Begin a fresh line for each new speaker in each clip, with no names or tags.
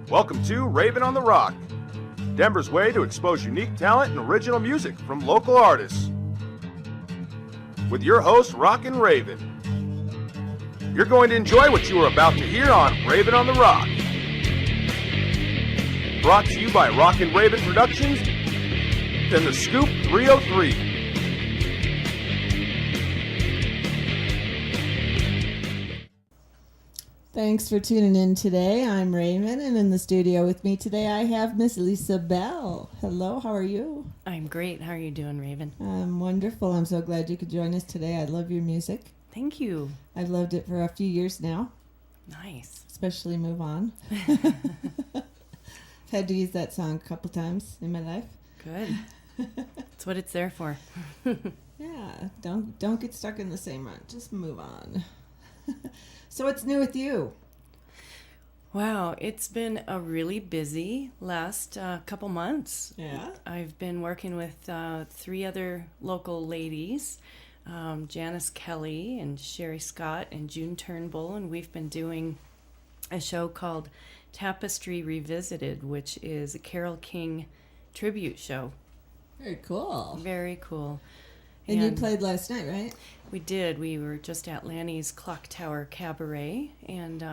Welcome to Raven on the Rock, Denver's way to expose unique talent and original music from local artists. With your host, Rockin' Raven. You're going to enjoy what you are about to hear on Raven on the Rock. Brought to you by Rockin' Raven Productions and the Scoop 303.
Thanks for tuning in today. I'm Raven, and in the studio with me today I have Miss Lisa Bell. Hello, how are you?
I'm great. How are you doing, Raven?
I'm wonderful. I'm so glad you could join us today. I love your music.
Thank you.
I've loved it for a few years now.
Nice.
Especially Move On. I've had to use that song a couple times in my life.
Good. That's what it's there for.
Yeah, don't get stuck in the same rut. Just move on. So what's new with you?
Wow, it's been a really busy last couple months.
Yeah?
I've been working with three other local ladies, Janice Kelly and Sherry Scott and June Turnbull, and we've been doing a show called Tapestry Revisited, which is a Carole King tribute show.
Very cool.
Very cool.
And you played last night, right?
We did. We were just at Lanny's Clock Tower Cabaret, and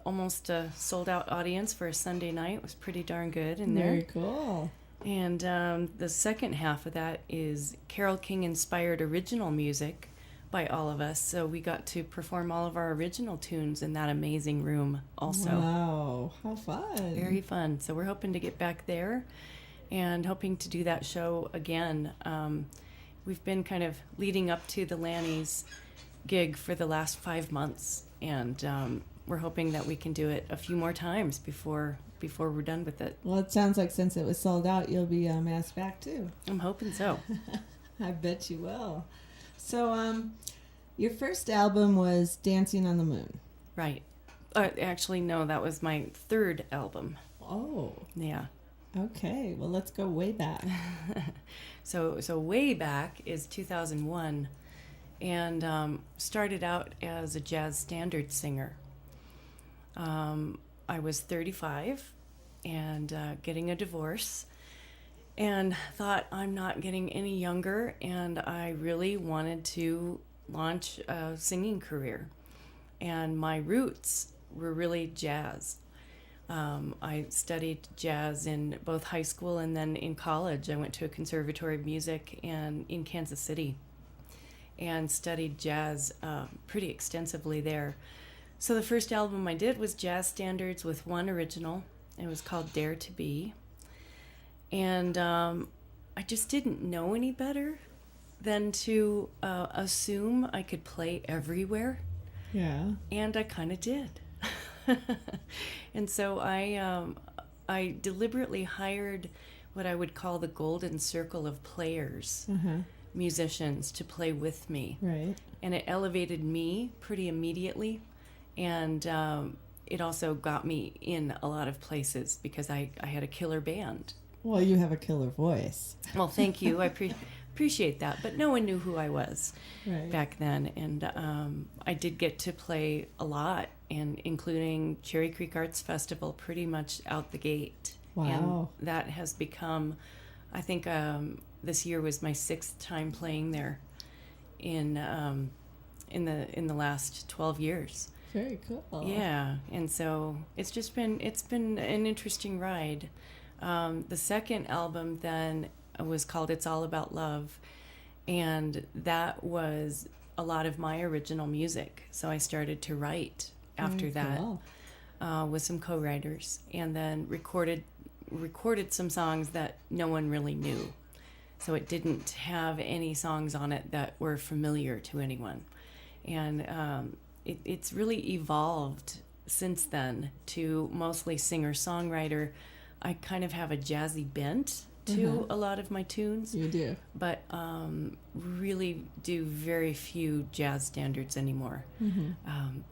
almost a sold-out audience for a Sunday night. It was pretty darn good in there.
Very cool.
And the second half of that is Carole King-inspired original music by all of us. So we got to perform all of our original tunes in that amazing room also.
Wow, how fun.
Very fun. So we're hoping to get back there and hoping to do that show again. We've been kind of leading up to the Lanny's gig for the last 5 months, and we're hoping that we can do it a few more times before we're done with it.
Well, it sounds like since it was sold out, you'll be asked back too.
I'm hoping so.
I bet you will. So, your first album was Dancing on the Moon.
Right. Actually, no, that was my third album.
Oh.
Yeah.
Okay, well, let's go way back.
So way back is 2001, and started out as a jazz standard singer. I was 35 and getting a divorce, and thought I'm not getting any younger, and I really wanted to launch a singing career. And my roots were really jazz. I studied jazz in both high school and then in college. I went to a conservatory of music in Kansas City and studied jazz pretty extensively there. So the first album I did was jazz standards with one original. It was called Dare to Be. And I just didn't know any better than to assume I could play everywhere.
Yeah.
And I kind of did. And so I deliberately hired what I would call the golden circle of players, musicians, to play with me.
Right.
And it elevated me pretty immediately, and it also got me in a lot of places because I had a killer band.
Well, you have a killer voice.
Well, thank you. I appreciate that, but no one knew who I was back then, and I did get to play a lot, and including Cherry Creek Arts Festival pretty much out the gate.
Wow.
And that has become, I think this year was my 6th time playing there in the last 12 years.
Very cool.
Yeah, and so it's been an interesting ride. The second album then was called It's All About Love, and that was a lot of my original music. So I started to write after that with some co-writers, and then recorded some songs that no one really knew. So it didn't have any songs on it that were familiar to anyone. And it's really evolved since then to mostly singer-songwriter. I kind of have a jazzy bent to a lot of my tunes.
You do.
But really do very few jazz standards anymore.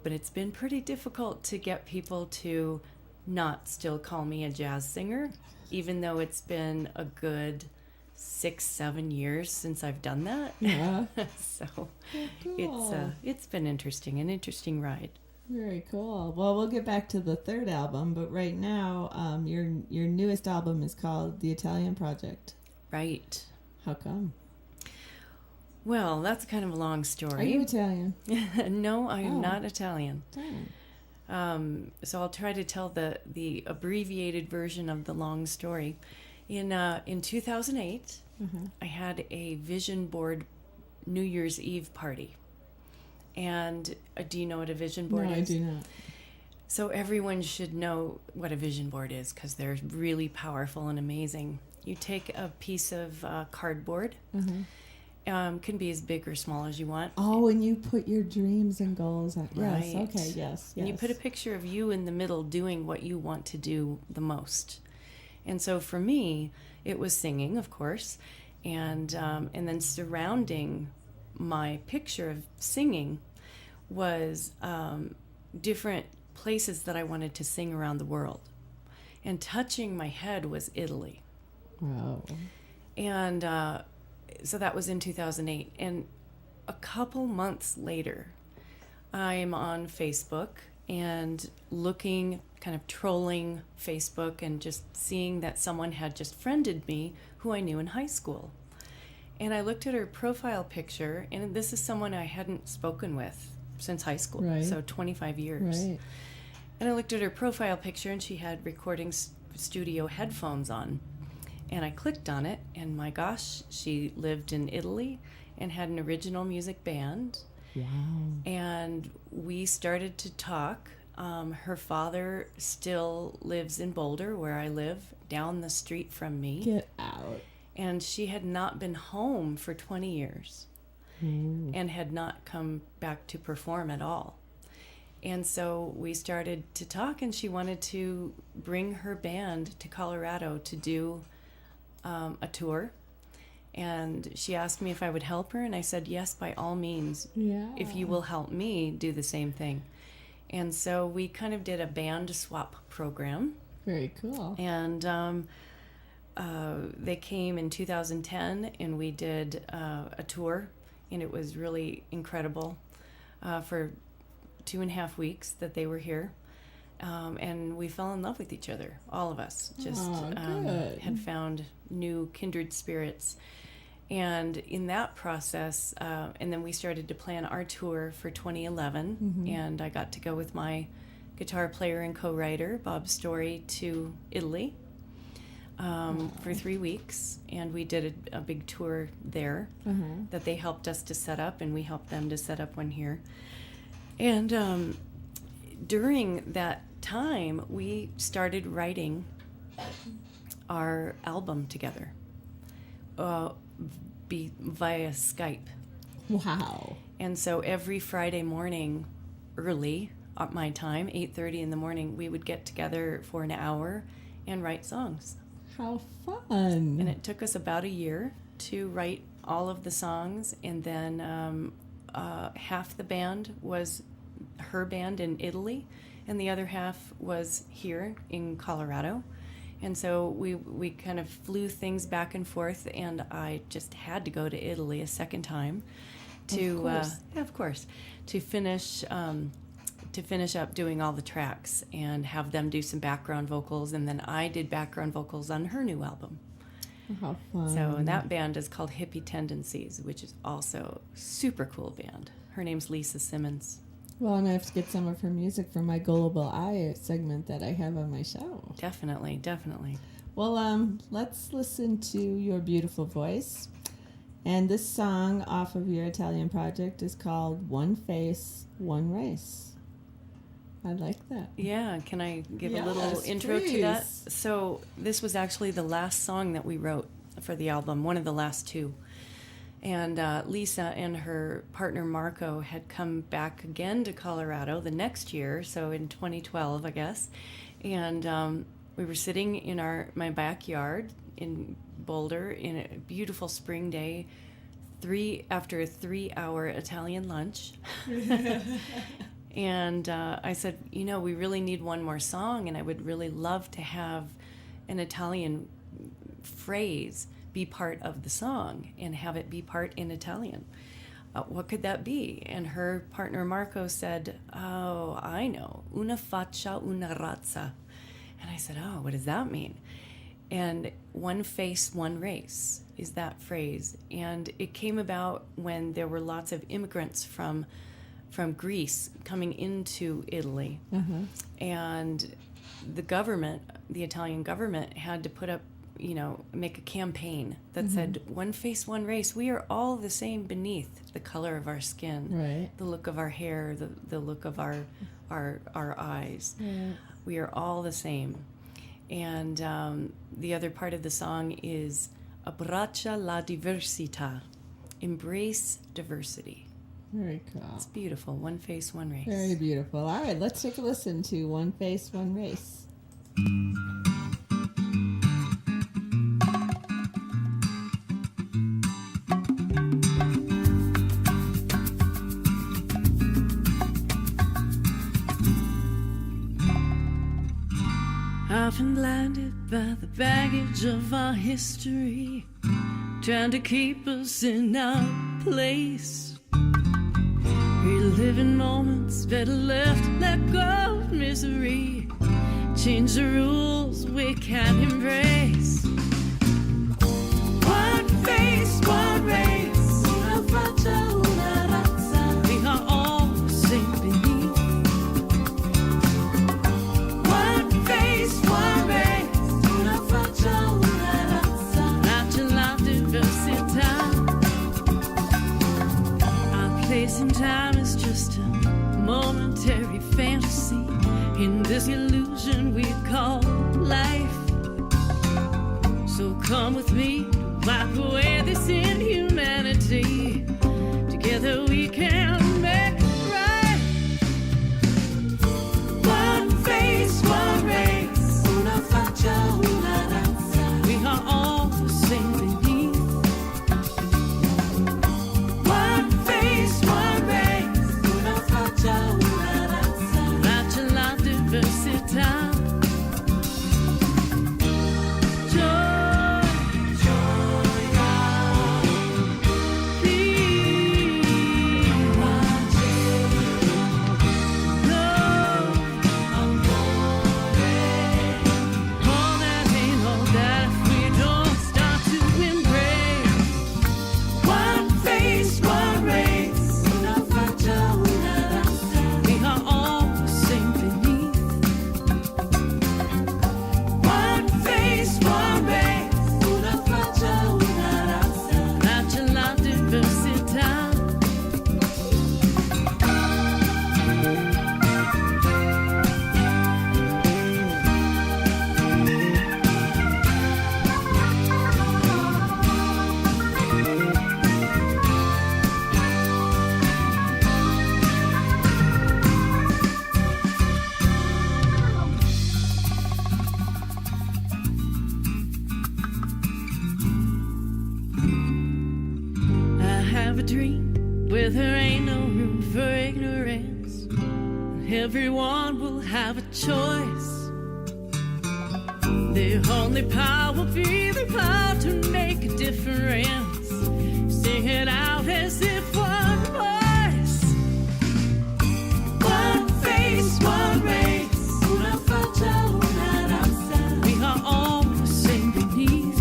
But it's been pretty difficult to get people to not still call me a jazz singer, even though it's been a good 6-7 years since I've done that.
Yeah.
So
cool.
it's been interesting, an interesting ride.
Very cool. Well, we'll get back to the third album, but right now, your newest album is called The Italian Project.
Right.
How come?
Well, that's kind of a long
Are
story.
you Italian?
No, I am
Oh.
not Italian.
Darn.
So I'll try to tell the abbreviated version of the long story. In 2008, I had a vision board New Year's Eve party. And do you know what a vision board
No,
is?
I do not.
So everyone should know what a vision board is because they're really powerful and amazing. You take a piece of cardboard, can be as big or small as you want.
Oh, and you put your dreams and goals on. Yes.
Right.
Okay. Yes.
And you put a picture of you in the middle doing what you want to do the most. And so for me, it was singing, of course, and then surrounding my picture of singing was different places that I wanted to sing around the world. And touching my head was Italy.
Wow.
And so that was in 2008. And a couple months later, I'm on Facebook and looking, kind of trolling Facebook and just seeing that someone had just friended me who I knew in high school. And I looked at her profile picture, and this is someone I hadn't spoken with since high school,
Right.
so 25 years.
Right.
And I looked at her profile picture, and she had recording studio headphones on. And I clicked on it, and my gosh, she lived in Italy and had an original music band.
Wow.
And we started to talk. Her father still lives in Boulder, where I live, down the street from me.
Get out.
And she had not been home for 20 years and had not come back to perform at all. And so we started to talk, and she wanted to bring her band to Colorado to do a tour. And she asked me if I would help her, and I said, yes, by all means,
Yeah.
if you will help me do the same thing. And so we kind of did a band swap program.
Very cool.
And they came in 2010, and we did a tour, and it was really incredible for 2.5 weeks that they were here. And we fell in love with each other, all of us. Just
good.
had found new kindred spirits. And in that process, and then we started to plan our tour for 2011, and I got to go with my guitar player and co-writer, Bob Story, to Italy for 3 weeks, and we did a big tour there that they helped us to set up, and we helped them to set up one here. And during that time, we started writing our album together via Skype.
Wow.
And so every Friday morning, early at my time, 8:30 in the morning, we would get together for an hour and write songs.
How fun.
And it took us about a year to write all of the songs, and then half the band was her band in Italy, and the other half was here in Colorado. And so we kind of flew things back and forth, and I just had to go to Italy a second time to of course to finish up doing all the tracks and have them do some background vocals, and then I did background vocals on her new album.
How fun.
So that band is called Hippie Tendencies, which is also a super cool band. Her name's Lisa Simmons.
Well, and I have to get some of her music for my Gullible Eye segment that I have on my show.
Definitely.
Well, let's listen to your beautiful voice. And this song off of your Italian project is called One Face, One Race. I like that.
Yeah, can I give a little
Yes,
intro to that?
please.
So this was actually the last song that we wrote for the album, one of the last two. And Lisa and her partner Marco had come back again to Colorado the next year, so in 2012, I guess. And we were sitting in my backyard in Boulder in a beautiful spring day, after a 3-hour Italian lunch. And I said, we really need one more song, and I would really love to have an Italian phrase be part of the song and have it be part in Italian. what could that be? And her partner Marco said, oh, I know, una faccia, una razza. And I said, oh, what does that mean? And one face, one race is that phrase. And it came about when there were lots of immigrants from Greece coming into Italy. And the Italian government had to put up, make a campaign that said, one face, one race. We are all the same beneath the color of our skin,
Right.
the look of our hair, the look of our eyes.
Yeah.
We are all the same. And the other part of the song is abbraccia la diversità, embrace diversity.
Very cool.
It's beautiful. One face, one race.
Very beautiful. All right, let's take a listen to One Face, One Race.
I've been blinded by the baggage of our history, trying to keep us in our place. Reliving moments better left, let go of misery. Change the rules we can't embrace. One face, one race. Una faccia, una razza. We are all the same beneath. One face, one race. Una faccia, una razza. Natural diversità. Our place in time is just a momentary fantasy in this illusion we call life. So come with me to wipe away this inhumanity. Together we can make it right. One face, one race. Una faccia, una razza. We are all the same beneath. One face, one race. Una faccia, una razza. Natural diversità. Everyone will have a choice. The only power will be the power to make a difference. Sing it out as if one voice. One face, one race. Una faccia, una razza. We are all the same beneath.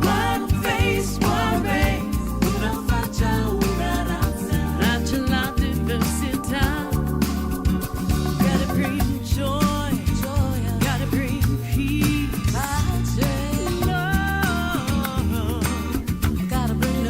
One face, one race. Una faccia, una razza. Natural diversità. Gotta bring joy, gotta bring peace. Love, gotta bring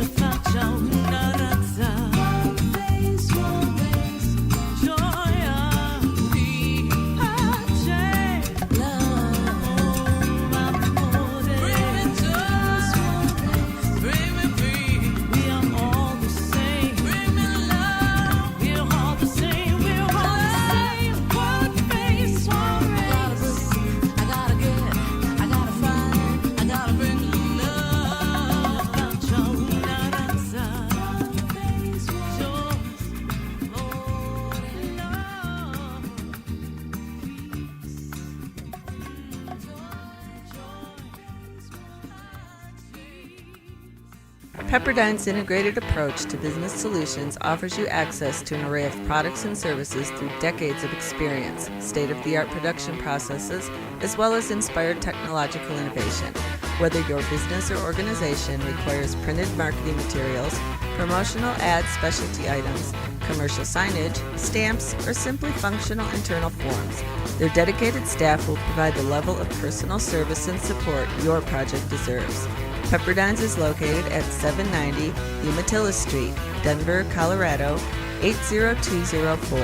Pepperdine's integrated approach to business solutions offers you access to an array of products and services through decades of experience, state-of-the-art production processes, as well as inspired technological innovation. Whether your business or organization requires printed marketing materials, promotional ads, specialty items, commercial signage, stamps, or simply functional internal forms, their dedicated staff will provide the level of personal service and support your project deserves. Pepperdine's is located at 790 Umatilla Street, Denver, Colorado, 80204,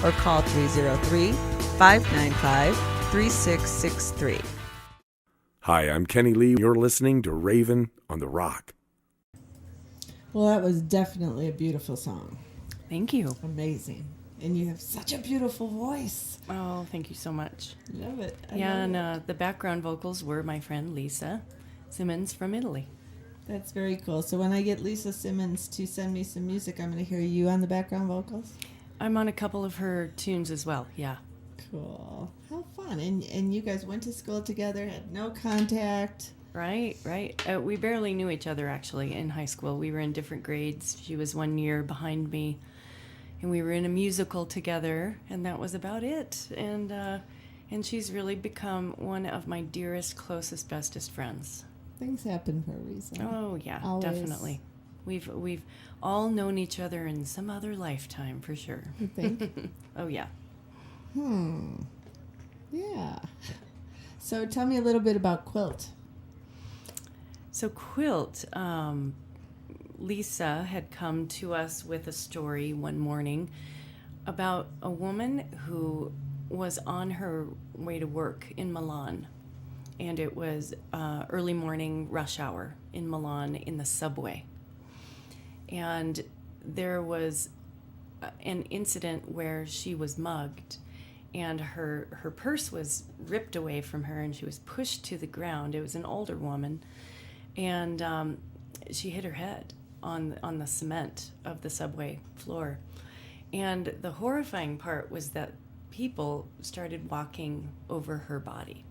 or call 303-595-3663.
Hi, I'm Kenny Lee. You're listening to Raven on the Rock.
Well, that was definitely a beautiful song.
Thank you.
Amazing. And you have such a beautiful voice.
Oh, thank you so much.
Love it. I
Yeah,
love
and
it.
the background vocals were my friend Lisa Simmons from Italy.
That's very cool. So when I get Lisa Simmons to send me some music, I'm going to hear you on the background vocals?
I'm on a couple of her tunes as well, yeah.
Cool. How fun. And you guys went to school together, had no contact.
Right. We barely knew each other, actually, in high school. We were in different grades. She was 1 year behind me, and we were in a musical together, and that was about it. And she's really become one of my dearest, closest, bestest friends.
Things happen for a reason.
Oh, yeah,
Always.
definitely. We've all known each other in some other lifetime, for sure.
You think?
Oh, yeah.
Yeah. So tell me a little bit about Quilt.
So Quilt, Lisa had come to us with a story one morning about a woman who was on her way to work in Milan. And it was early morning rush hour in Milan in the subway. And there was an incident where she was mugged, and her purse was ripped away from her, and she was pushed to the ground. It was an older woman, and she hit her head on the cement of the subway floor. And the horrifying part was that people started walking over her body.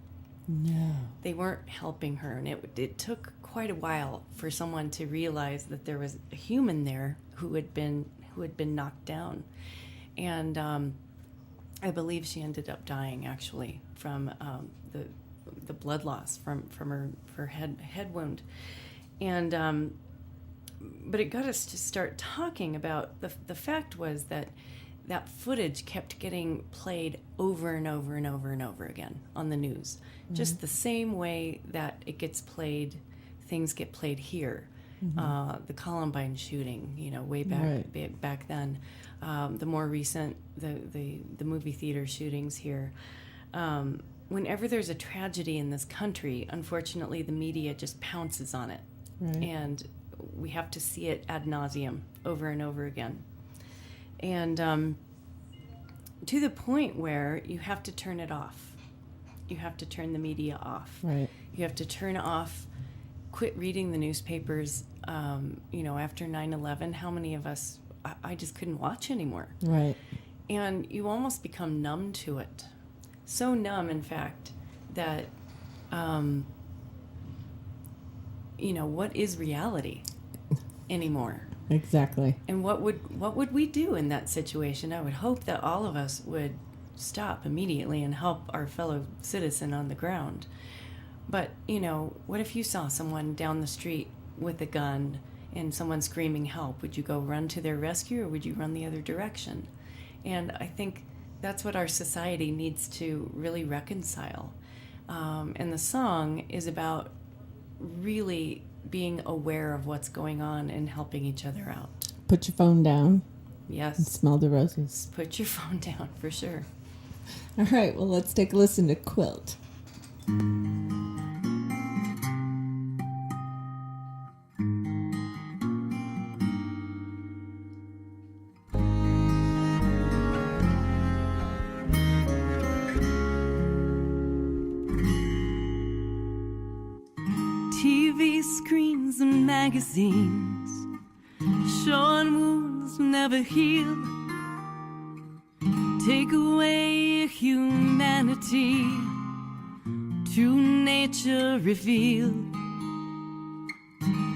No.
They weren't helping her, and it took quite a while for someone to realize that there was a human there who had been knocked down. And I believe she ended up dying, actually, from the blood loss from her head wound. And but it got us to start talking about the fact was that footage kept getting played over and over and over and over again on the news. Mm-hmm. Just the same way that it gets played, things get played here. Mm-hmm. The Columbine shooting, way back then. The more recent, the movie theater shootings here. Whenever there's a tragedy in this country, unfortunately, the media just pounces on it. Right. And we have to see it ad nauseum over and over again. And to the point where you have to turn it off. You have to turn the media off.
Right.
You have to turn off, quit reading the newspapers. After 9/11, how many of us, I just couldn't watch anymore.
Right.
And you almost become numb to it. So numb, in fact, that, what is reality anymore?
Exactly.
And what would we do in that situation? I would hope that all of us would stop immediately and help our fellow citizen on the ground. But, what if you saw someone down the street with a gun and someone screaming help? Would you go run to their rescue, or would you run the other direction? And I think that's what our society needs to really reconcile. And the song is about really being aware of what's going on and helping each other out.
Put your phone down.
Yes.
And smell the roses.
Put your phone down, for sure.
All right, well, let's take a listen to Quilt.
TV screens and magazines, showing wounds never heal. Take away humanity, true nature reveal.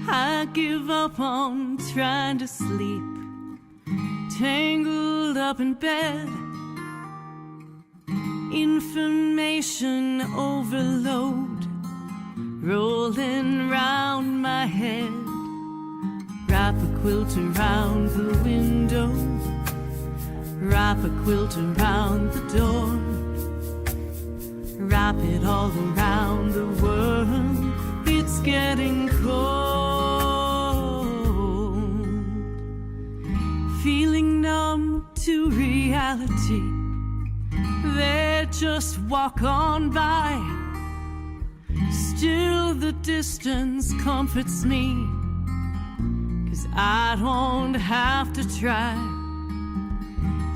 I give up on trying to sleep, tangled up in bed. Information overload rolling round my head. Wrap a quilt around the window, wrap a quilt around the door, wrap it all around the world. It's getting cold, feeling numb to reality. They just walk on by. Still the distance comforts me, 'cause I don't have to try.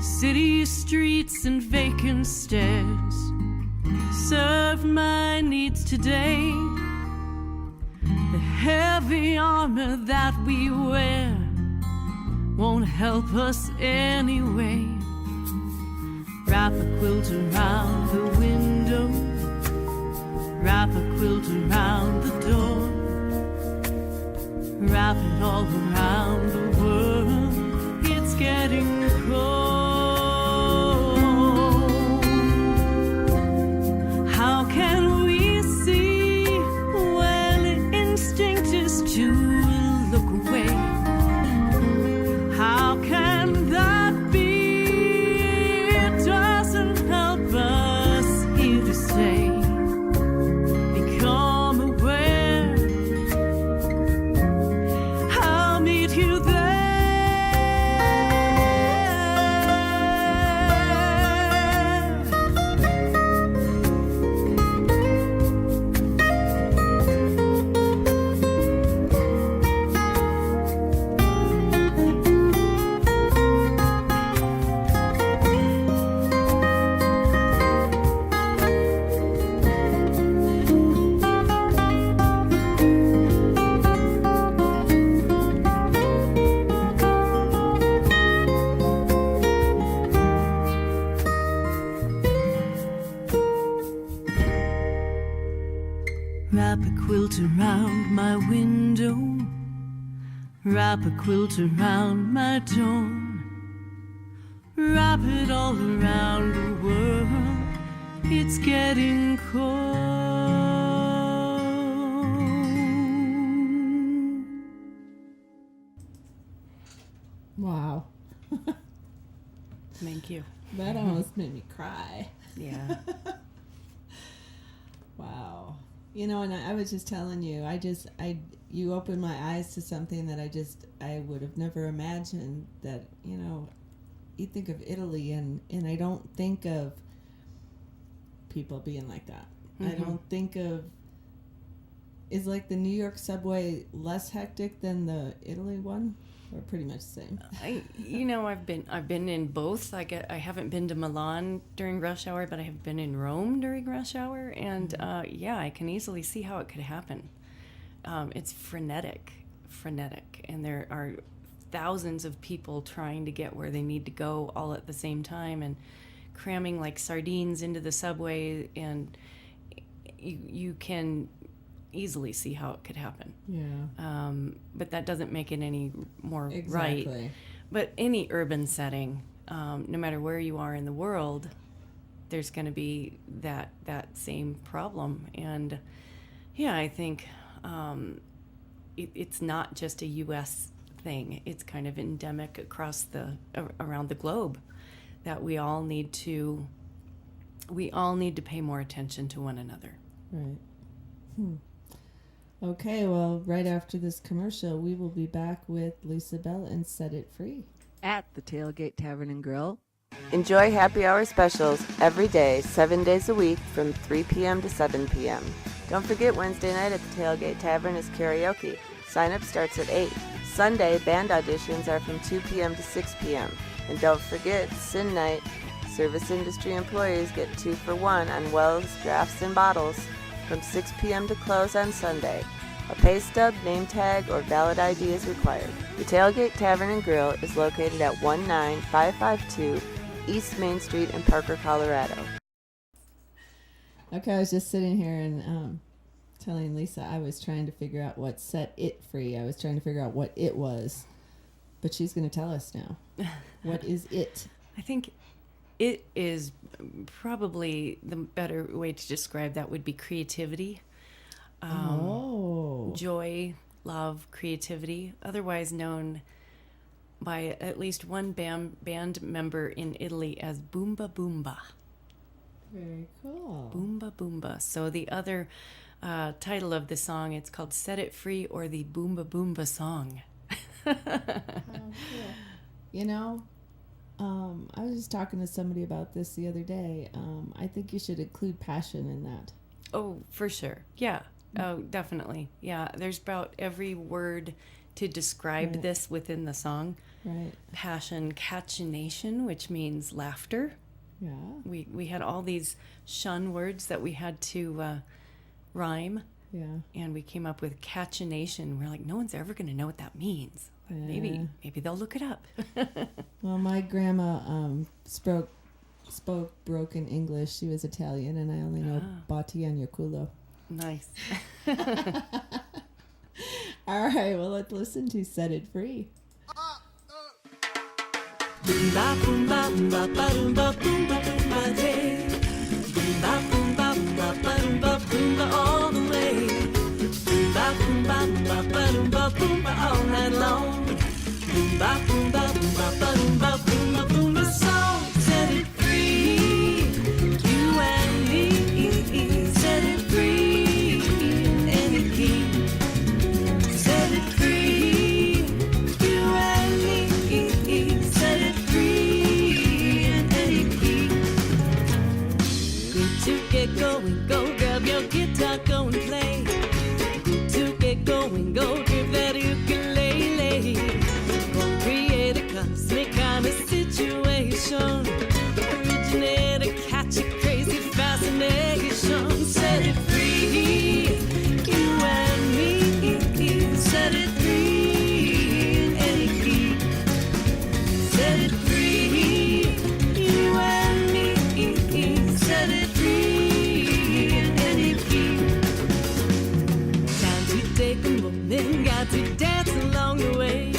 City streets and vacant stairs serve my needs today. The heavy armor that we wear won't help us anyway. Wrap a quilt around the window, wrap a quilt around the door, wrap it all around the world. It's getting cold. How can we see when instinct is to look away? How can that be? It doesn't help us here to stay. Become aware. I'll meet you there. Wrap a quilt around my window, wrap a quilt around my door, wrap it all around the world. It's getting cold.
Wow.
Thank you.
That almost made me cry.
Yeah.
Wow. You know, and I was just telling you, you opened my eyes to something that I would have never imagined that, you know, you think of Italy and I don't think of people being like that.
Mm-hmm.
I don't think of, is like the New York subway less hectic than the Italy one? Or pretty much the same?
I've been in both. I haven't been to Milan during rush hour, but I have been in Rome during rush hour, and I can easily see how it could happen. It's frenetic, and there are thousands of people trying to get where they need to go all at the same time, and cramming like sardines into the subway, and you can easily see how it could happen.
Yeah.
But that doesn't make it any more
Exactly.
right. But any urban setting, no matter where you are in the world, there's going to be that same problem. And yeah, I think it's not just a U.S. thing. It's kind of endemic across around the globe, that we all need to pay more attention to one another.
Right. Okay, well, right after this commercial, we will be back with Lisa Bell and Set It Free.
At the Tailgate Tavern and Grill.
Enjoy happy hour specials every day, 7 days a week from 3 p.m. to 7 p.m. Don't forget Wednesday night at the Tailgate Tavern is karaoke. Sign-up starts at 8. Sunday, band auditions are from 2 p.m. to 6 p.m. And don't forget, Sin Night. Service industry employees get 2 for 1 on wells, drafts, and bottles from 6 p.m. to close on Sunday. A pay stub, name tag, or valid ID is required. The Tailgate Tavern and Grill is located at 19552 East Main Street in Parker, Colorado.
Okay, I was just sitting here and telling Lisa I was trying to figure out what set it free. I was trying to figure out what it was. But she's going to tell us now. What is it?
I think it is probably the better way to describe that would be creativity. Joy, love, creativity, otherwise known by at least one band member in Italy as Boomba Boomba.
Very cool.
Boomba Boomba. So the other title of the song, it's called Set It Free, or the Boomba Boomba Song.
Oh, cool. You know, I was just talking to somebody about this the other day. I think you should include passion in that.
Oh, for sure. Yeah. Oh, definitely. Yeah. There's about every word to describe
Right.
this within the song.
Right.
Passion, cachinnation, which means laughter.
Yeah.
We had all these shun words that we had to rhyme,
Yeah.
and we came up with cachinnation. We're like, no one's ever going to know what that means. But maybe they'll look it up.
Well, my grandma spoke broken English. She was Italian, and I only know Batti and Culo.
Nice.
All right, well, let's listen to Set It Free.
Boomba boomba boomba boomba boomba boomba day. Boomba boomba boomba boomba boomba all the way. Boomba boomba boomba boomba boomba all night long. Boomba boomba boomba boomba boomba boomba song. Set it free, you and me. Set it free in any key. Set it free, you and me. Set it free in any key. Good to get going, go grab your guitar, go and play. Good to get going, go grab that ukulele. Go create a cosmic kind of situation. Originate a catchy, crazy fascination. Set it free, you and me. Set it free in any key. Set it free, you and me. Set it free in any key. Time to take a moment, got to dance along the way.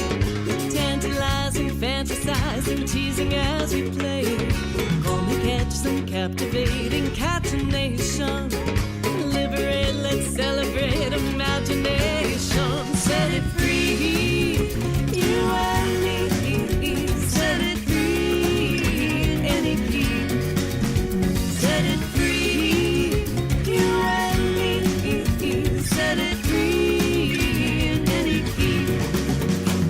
Tantalizing, fantasizing, teasing as we play. Gonna catch some captivating cachinnation. Liberate, let's celebrate imagination. Set it free, you and me. Set it free in any key. Set it free, you and me. Set it free in any key.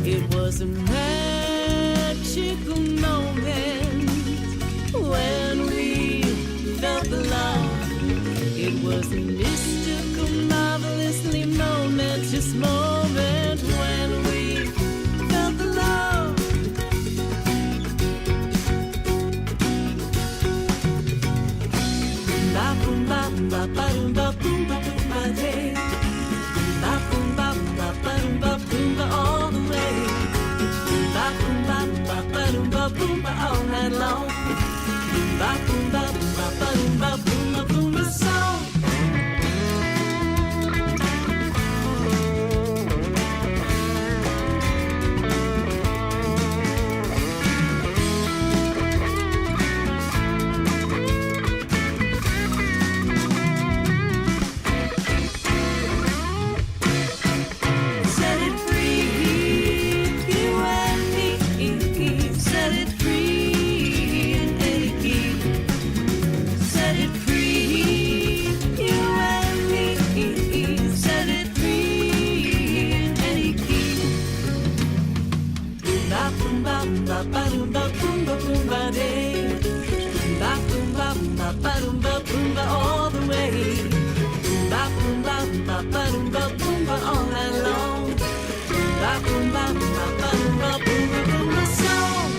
It was a magical moment when we felt the love. It was a mystical, marvelously momentous moment when we felt the love. Boomba boomba boomba boomba boomba boomba day. Boomba boomba boomba boomba boomba all the way. Boomba boomba boomba boomba boomba all night long. Boomba boomba boomba boomba boomba boomba song. Set it free, you and me. Set it free in any key. Set it free, you and me. Set it free in any key. Boomba boomba boomba boomba boomba boomba day. Boomba boomba boomba boomba boomba all the way. Boomba boomba boomba boomba boomba all night long. Boomba boomba boomba boomba boomba boomba song.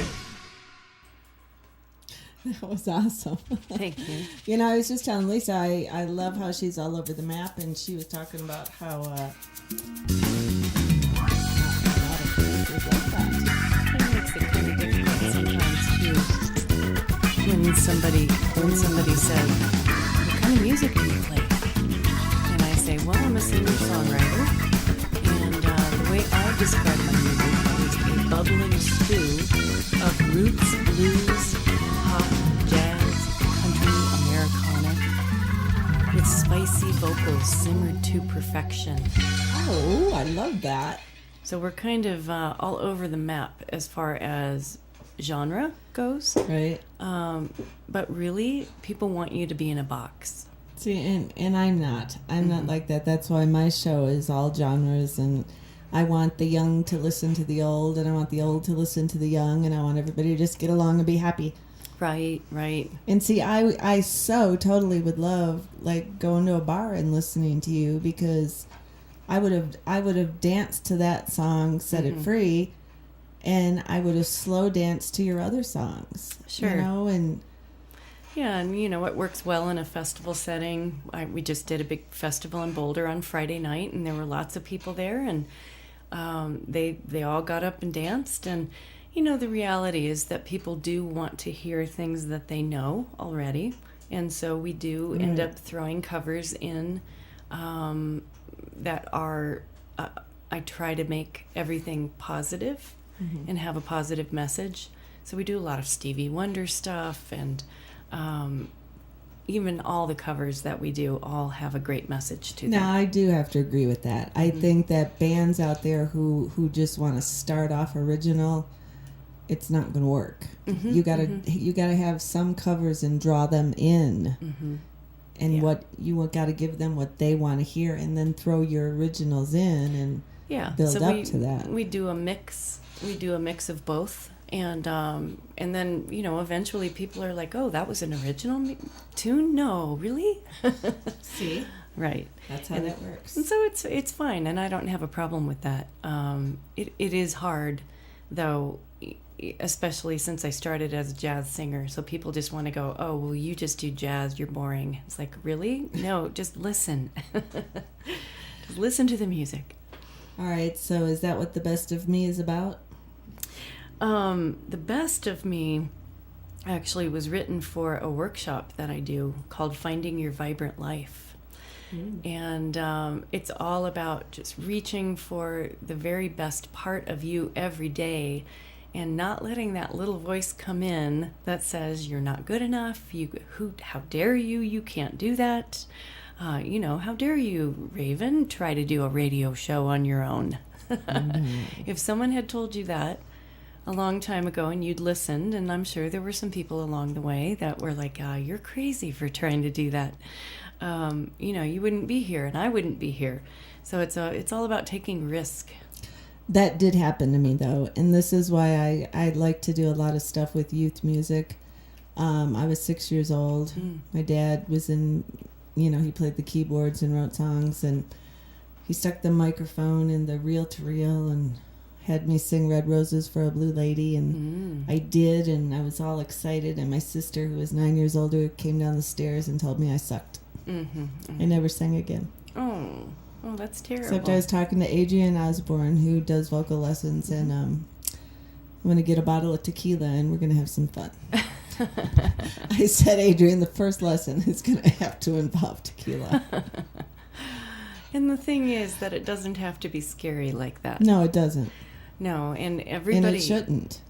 That was awesome.
Thank you.
You know, I was just telling Lisa, I love how she's all over the map, and she was talking about how a lot of places like that.
It makes it kind of difficult sometimes too. When somebody says, "What kind of music do you play?" And I say, Well, I'm a singer-songwriter, and the way I describe my music is a bubbling stew of roots, blues, pop, jazz, country, Americana, with spicy vocals simmered to perfection.
Oh, I love that.
So we're kind of all over the map as far as genre goes,
Right.
but really, people want you to be in a box.
See, and I'm not. I'm not like that. That's why my show is all genres, and I want the young to listen to the old, and I want the old to listen to the young, and I want everybody to just get along and be happy.
Right, right.
And see, I so totally would love like going to a bar and listening to you, because I would have danced to that song, Set It Free, and I would have slow danced to your other songs.
Sure.
You know, and
Yeah, and you know, it works well in a festival setting. We just did a big festival in Boulder on Friday night, and there were lots of people there, and they all got up and danced. And you know, the reality is that people do want to hear things that they know already, and so we do end up throwing covers in that are. I try to make everything positive and have a positive message. So we do a lot of Stevie Wonder stuff, and even all the covers that we do all have a great message to them.
now I do have to agree with that. I think that bands out there who just want to start off original, it's not going to work. You gotta have some covers and draw them in, and what you got to give them what they want to hear, and then throw your originals in and build up to that.
We do a mix. We do a mix of both, and then you know, eventually people are like, "Oh, that was an original tune? No, really?"
See,
Right.
that's how that works.
And so it's fine, and I don't have a problem with that. It is hard, though, especially since I started as a jazz singer. So people just want to go, "Oh, well, you just do jazz. You're boring." It's like, really? No, just listen. Just listen to the music.
All right, so is that what the best of me is about?
The Best of Me actually was written for a workshop that I do called Finding Your Vibrant Life. And it's all about just reaching for the very best part of you every day, and not letting that little voice come in that says you're not good enough. How dare you? You can't do that. You know, how dare you, Raven, try to do a radio show on your own? If someone had told you that a long time ago and you'd listened, and I'm sure there were some people along the way that were like, you're crazy for trying to do that. You know, you wouldn't be here, and I wouldn't be here. So it's all about taking risk.
That did happen to me, though, and this is why I like to do a lot of stuff with youth music. I was 6 years old. My dad was in, you know, he played the keyboards and wrote songs, and he stuck the microphone in the reel-to-reel and had me sing Red Roses for a Blue Lady, and I did, and I was all excited, and my sister, who was 9 years older, came down the stairs and told me I sucked. I never sang again.
Oh, that's terrible.
Except I was talking to Adrienne Osborne, who does vocal lessons, and I'm going to get a bottle of tequila, and we're going to have some fun. I said, Adrienne, the first lesson is going to have to involve tequila.
And the thing is that it doesn't have to be scary like that.
No, it doesn't.
No, and everybody...
And it shouldn't.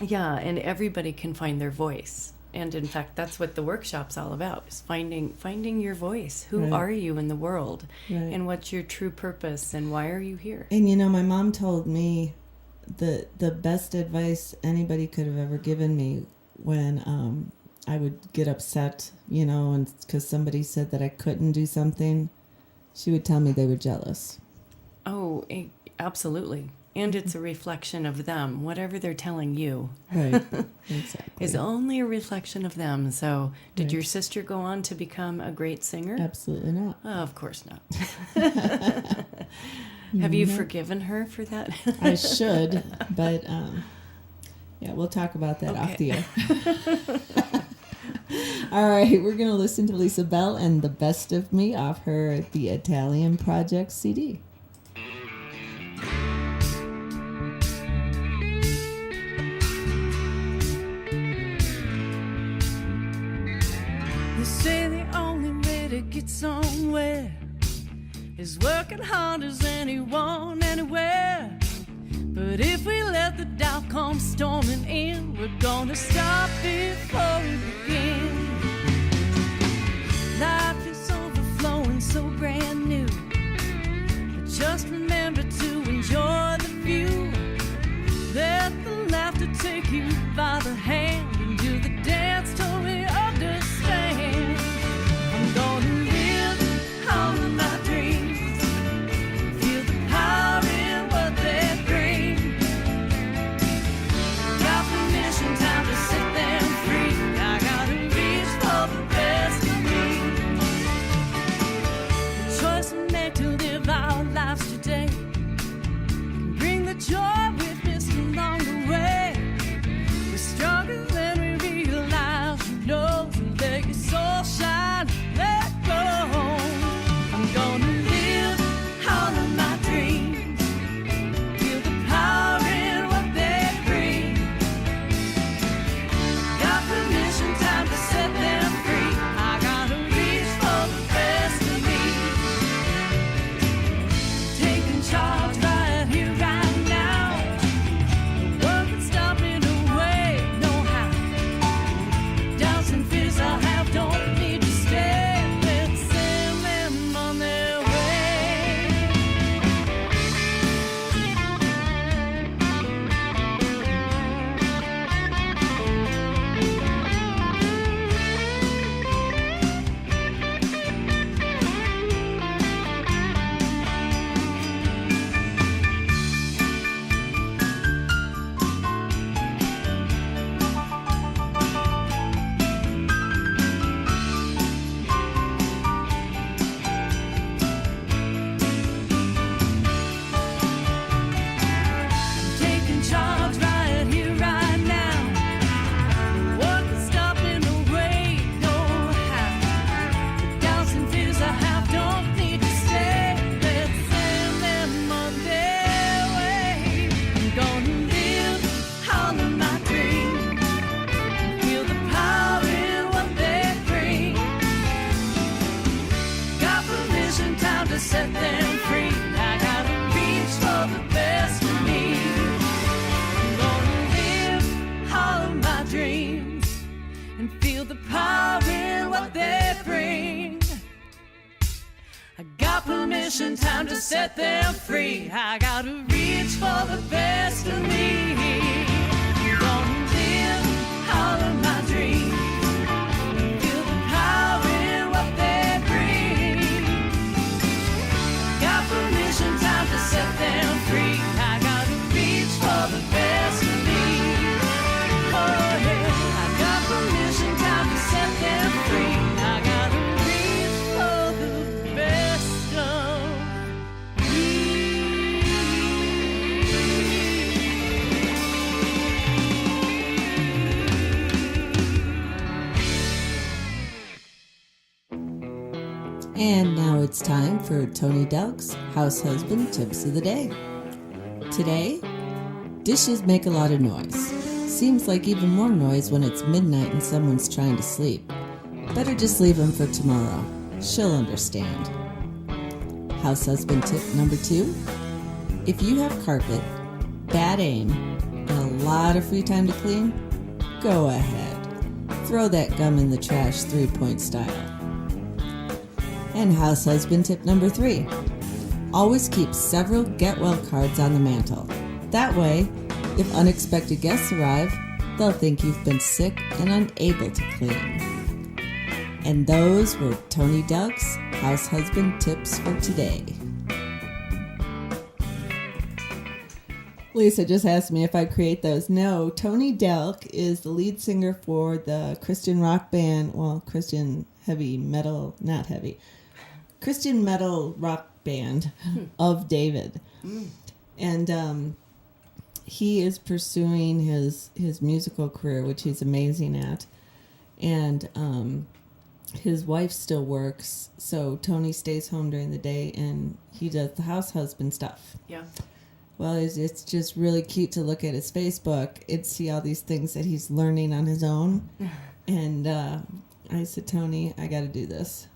Yeah, and everybody can find their voice. And in fact, that's what the workshop's all about, is finding your voice. Who
Right.
are you in the world?
Right.
And what's your true purpose? And why are you here?
And you know, my mom told me the best advice anybody could have ever given me when I would get upset, you know, and because somebody said that I couldn't do something, she would tell me they were jealous.
Oh, absolutely. And it's a reflection of them. Whatever they're telling you
Right. Exactly.
is only a reflection of them. So did
Right.
your sister go on to become a great singer?
Absolutely not.
Oh, of course not. Have you forgiven her for that?
I should, but yeah, we'll talk about that off the air. All right, we're going to listen to Lisa Bell and The Best of Me off her The Italian Project CD.
They say the only way to get somewhere is working hard as anyone anywhere. But if we let the doubt come storming in, we're gonna stop before we begin. Life is overflowing, so brand new. But just remember to enjoy the view. Let the laughter take you by the hand and do the dance till we understand. I'm gonna live all of my dreams, feel the power in what they bring. Got permission, time to set them free. I gotta reach for the best of me. The choice we make to live our lives today can bring the joy with us along the way. We're stronger than we realize, you know, so let your soul shine, let go. I'm gonna live all of my dreams, feel the power in what they bring. Got permission, time to set them free. I gotta reach for the best of me. Taking charge right here, right now. No one can stop me, no way, no how. Doubts and fears I have don't need to stay. Let's send them on their way. Taking charge right here, right now. No one can stop me, no way, no how. The doubts and fears I have don't need to stay. Let's send them on their way. I'm gonna live all of my dreams, feel the power in what they bring. Got permission, time to set them free. I gotta reach for the best of me. I'm gonna live all of my dreams and feel the power in what they bring. I got permission, time to set them free. I gotta reach for the best of me. I'm gonna live all of my dreams, feel the power in what they bring. Got permission, time to set them free. I gotta reach for the best of me. Oh yeah, I got permission, time to set them free. I gotta reach for the best of
And now it's time for Tony Delk's House Husband Tips of the Day. Today, dishes make a lot of noise. Seems like even more noise when it's midnight and someone's trying to sleep. Better just leave them for tomorrow. She'll understand. House husband tip number 2. If you have carpet, bad aim, and a lot of free time to clean, go ahead. Throw that gum in the trash 3-point style. And house husband tip number 3. Always keep several get well cards on the mantle. That way, if unexpected guests arrive, they'll think you've been sick and unable to clean. And those were Tony Delk's house husband tips for today. Lisa just asked me if I create those. No, Tony Delk is the lead singer for the Christian rock band, well, Christian heavy metal, not heavy, Christian metal rock band of David. And he is pursuing his musical career, which he's amazing at. And his wife still works, so Tony stays home during the day and he does the house husband stuff.
Yeah.
Well, it's just really cute to look at his Facebook and see all these things that he's learning on his own. And I said, Tony, I got to do this.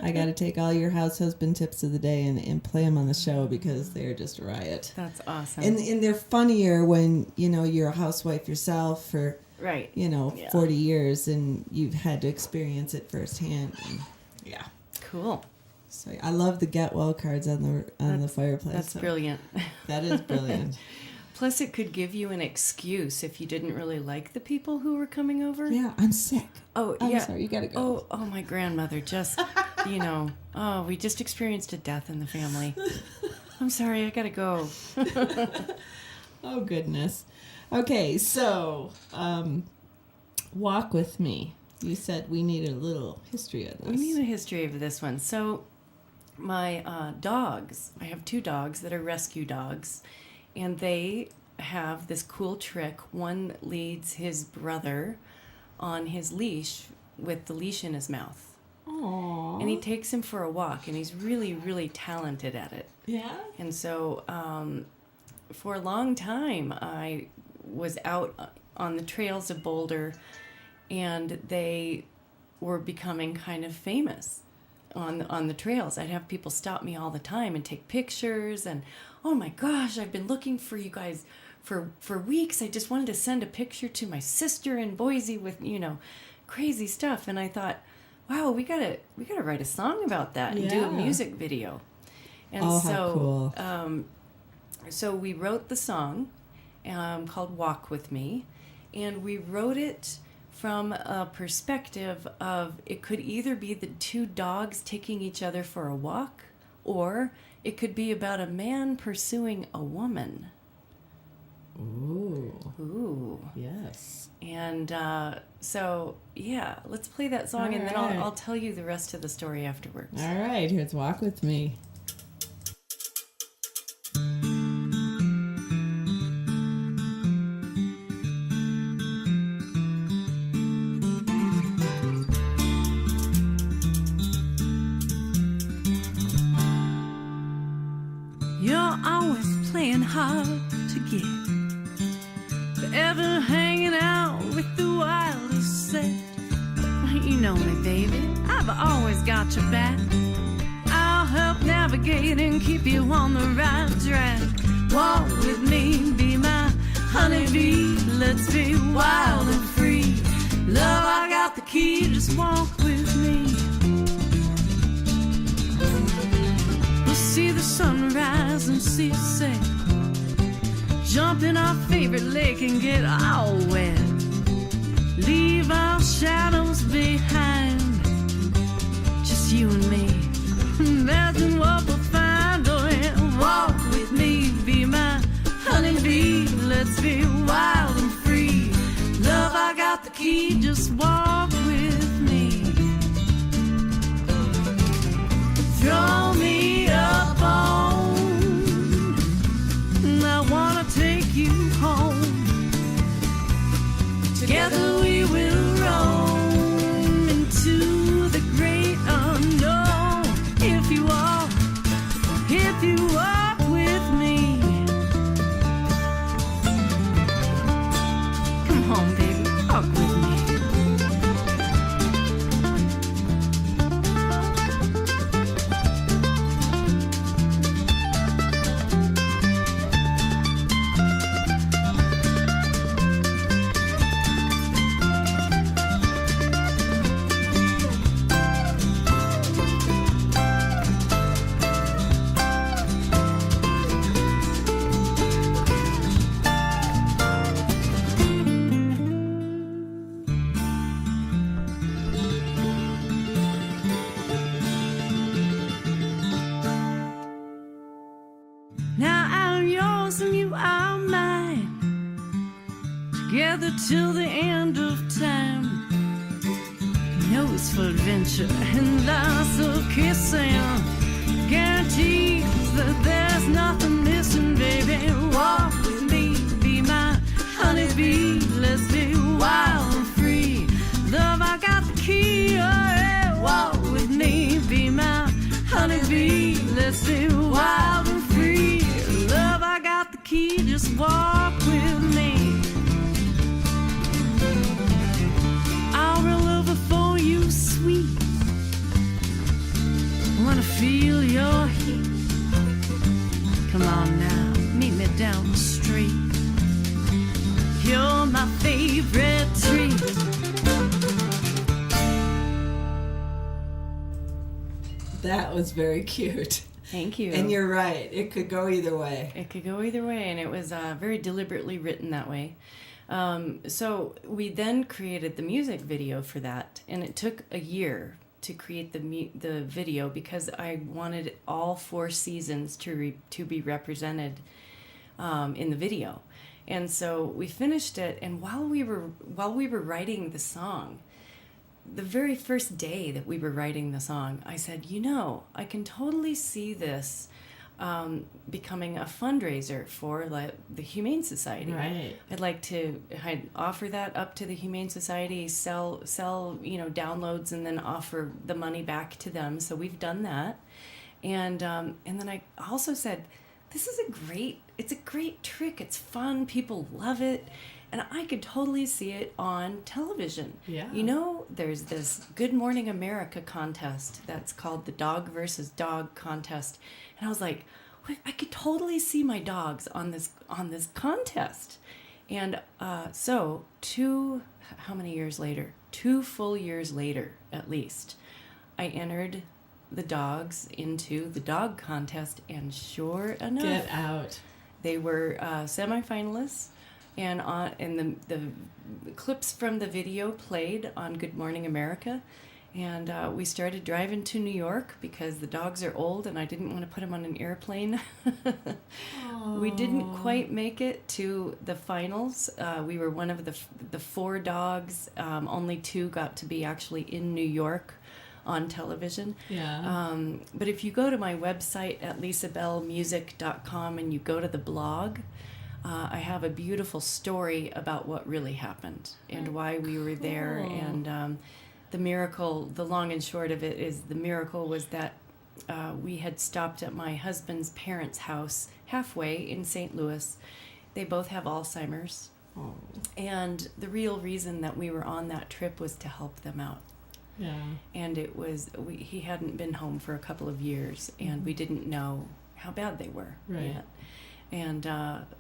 I got to take all your house husband tips of the day and play them on the show because they're just a riot.
That's awesome.
And they're funnier when, you're a housewife yourself for,
right.
40 years and you've had to experience it firsthand. And, yeah.
Cool.
So I love the get well cards on the fireplace.
That's brilliant.
That is brilliant.
Plus, it could give you an excuse if you didn't really like the people who were coming over.
Yeah, I'm sick.
Oh,
I'm
yeah.
sorry, you gotta go.
Oh, my grandmother just, we just experienced a death in the family. I'm sorry, I gotta go.
Oh, goodness. Okay, so, walk with me. You said we need a little history of this.
We need a history of this one. So, my dogs, I have 2 dogs that are rescue dogs, and they have this cool trick. One leads his brother on his leash with the leash in his mouth.
Aww.
And he takes him for a walk, and he's really, really talented at it.
Yeah?
And so for a long time, I was out on the trails of Boulder, and they were becoming kind of famous on the trails. I'd have people stop me all the time and take pictures, and oh my gosh, I've been looking for you guys for weeks. I just wanted to send a picture to my sister in Boise with, crazy stuff. And I thought, wow, we gotta write a song about that and do a music video. And
how cool.
So we wrote the song called Walk With Me, and we wrote it from a perspective of it could either be the 2 dogs taking each other for a walk, or it could be about a man pursuing a woman. Ooh.
Yes.
And let's play that song, and then I'll tell you the rest of the story afterwards.
All right, here's Walk With Me.
You're always playing hard to get, forever hanging out with the wildest set. You know me, baby, I've always got your back. I'll help navigate and keep you on the right track. Walk with me, be my honeybee. Let's be wild and free. Love, I got the key, just walk with me. We'll see the sunrise and see it set. Jump in our favorite lake and get all wet. Leave our shadows behind, just you and me. Imagine what we'll find. Oh, yeah. Walk with me, be my honeybee. Let's be wild and free. Love, I got the key, just walk with me. Throw me a bone, I wanna take you home. Together we will roam into the great unknown. If you walk with me. Come on, baby, walk with me. Now I'm yours and you are mine, together till the end of time. You know it's for adventure and lots of kissing, guarantees that there's nothing missing, baby. Walk with me, be my honeybee. Let's be wild and free. Love, I got the key, oh yeah. Walk with me, be my honeybee. Let's be wild and free. Love, I got the key, just walk with me. I'll roll over for you, sweet.
That was very cute.
Thank you.
And you're right. It could go either way.
It could go either way, and it was very deliberately written that way. So we then created the music video for that, and it took a year to create the video because I wanted all 4 seasons to be represented in the video. And so we finished it, and while we were writing the song, the very first day that we were writing the song, I said, I can totally see this becoming a fundraiser for the Humane Society.
Right.
I'd offer that up to the Humane Society, sell downloads, and then offer the money back to them. So we've done that, and then I also said, this is it's a great trick. It's fun. People love it. And I could totally see it on television.
Yeah.
There's this Good Morning America contest that's called the Dog versus Dog contest. And I was like, wait, I could totally see my dogs on this contest. And so 2 full years later, at least, I entered the dogs into the dog contest, and sure enough,
Get out.
they were semifinalists. And the clips from the video played on Good Morning America. And we started driving to New York because the dogs are old and I didn't want to put them on an airplane. We didn't quite make it to the finals. We were one of the 4 dogs. Only 2 got to be actually in New York on television.
Yeah.
But if you go to my website at lisabelmusic.com and you go to the blog, I have a beautiful story about what really happened and why we were there. And the miracle, the long and short of it is the miracle was that we had stopped at my husband's parents' house halfway in St. Louis. They both have Alzheimer's.
Oh.
And the real reason that we were on that trip was to help them out.
Yeah.
And it was, he hadn't been home for a couple of years, and we didn't know how bad they were yet. And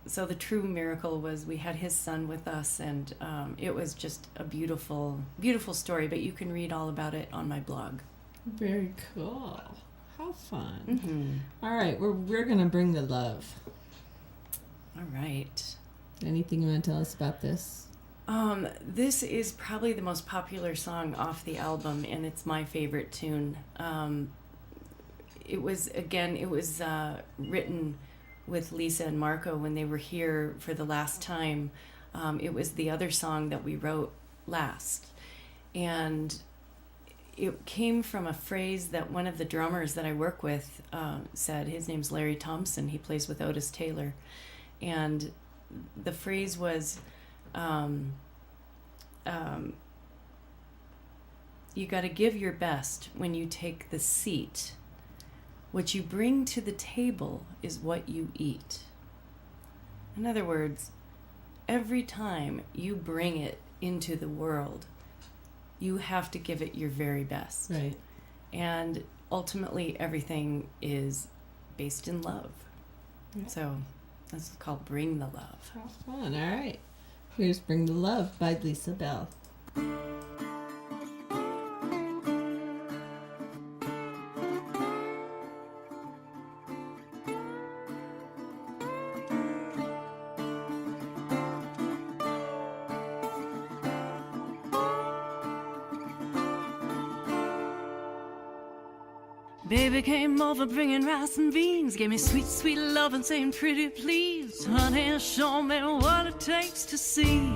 so the true miracle was we had his son with us, and it was just a beautiful, beautiful story. But you can read all about it on my blog.
Very cool. How fun.
Mm-hmm.
All right, we're going to bring the love.
All right.
Anything you want to tell us about this?
This is probably the most popular song off the album, and it's my favorite tune. It was written with Lisa and Marco when they were here for the last time. It was the other song that we wrote last. And it came from a phrase that one of the drummers that I work with said. His name's Larry Thompson. He plays with Otis Taylor. And the phrase was, you got to give your best when you take the seat. What you bring to the table is what you eat. In other words, every time you bring it into the world, you have to give it your very best.
Right.
And ultimately, everything is based in love.
Yeah.
So that's called Bring the Love.
How fun. All right. Here's Bring the Love by Lisa Bell.
Baby came over bringing rice and beans, gave me sweet, sweet love and saying pretty please. Honey, show me what it takes to see.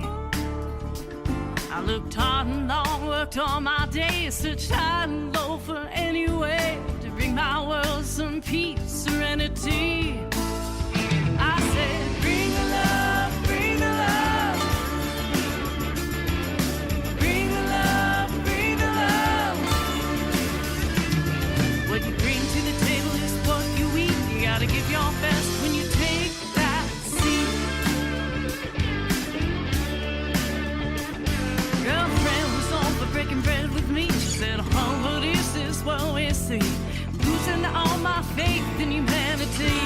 I looked hard and long, worked all my days, searched high and low for any way to bring my world some peace, serenity. I said, bring the love, bring the love. Bring the love, bring the love. What you bring to the table is what you eat. You gotta give your best when you take that seat. Girlfriend was on for breaking bread with me. She said, oh, but is this what we see? Losing all my faith in humanity.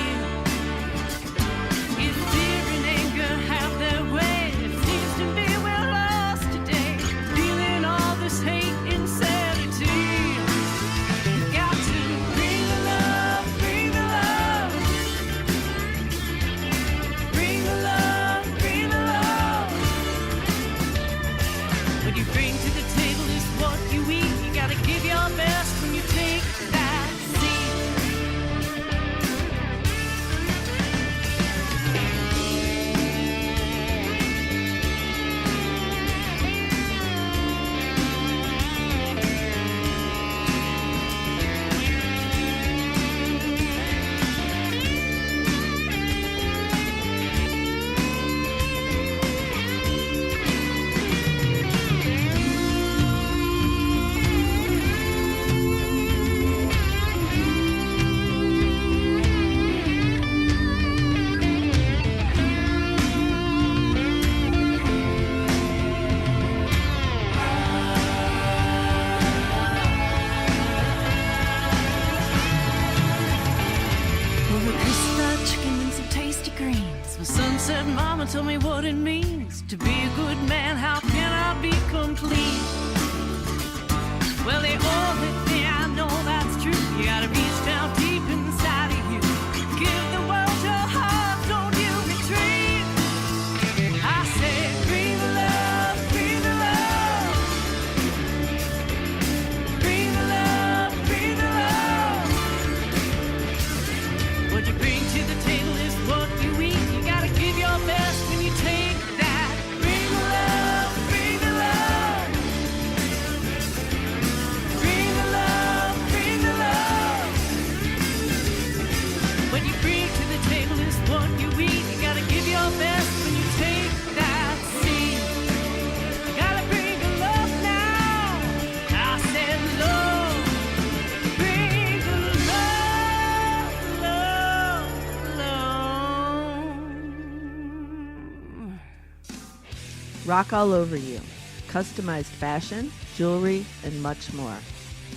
Rock All Over You, customized fashion, jewelry, and much more.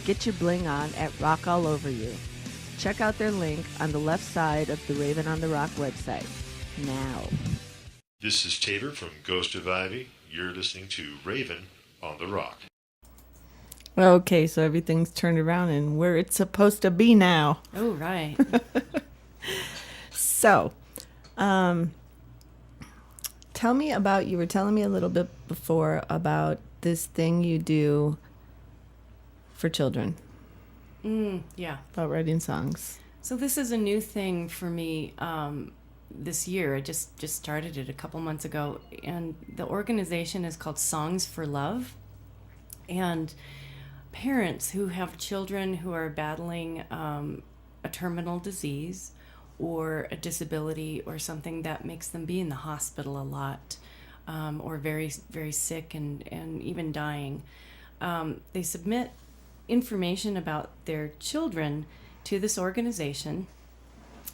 Get your bling on at Rock All Over You. Check out their link on the left side of the Raven on the Rock website. Now.
This is Tabor from Ghost of Ivy. You're listening to Raven on the Rock.
Okay, so everything's turned around and where it's supposed to be now.
Oh, right.
So, tell me about, you were telling me a little bit before about this thing you do for children,
Yeah.
about writing songs.
So this is a new thing for me this year. I just started it a couple months ago, and the organization is called Songs for Love. And parents who have children who are battling a terminal disease or a disability or something that makes them be in the hospital a lot, or very, very sick and even dying, they submit information about their children to this organization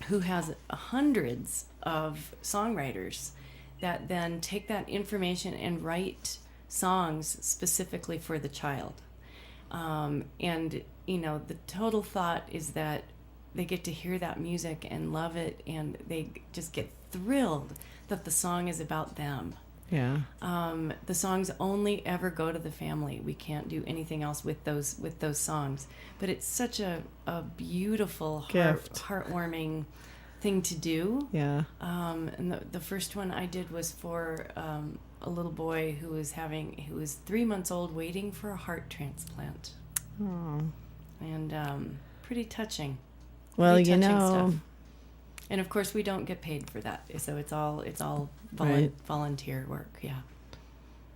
who has hundreds of songwriters that then take that information and write songs specifically for the child. And, you know, the total thought is that they get to hear that music and love it, and they just get thrilled that the song is about them.
Yeah.
The songs only ever go to the family. We can't do anything else with those songs. But it's such a beautiful, heartwarming thing to do.
Yeah.
And the first one I did was for a little boy who was 3 months old, waiting for a heart transplant.
Oh.
And pretty touching.
Well,
Pretty
you
touching
know.
stuff. And of course, we don't get paid for that, so it's all
Right.
volunteer work. Yeah.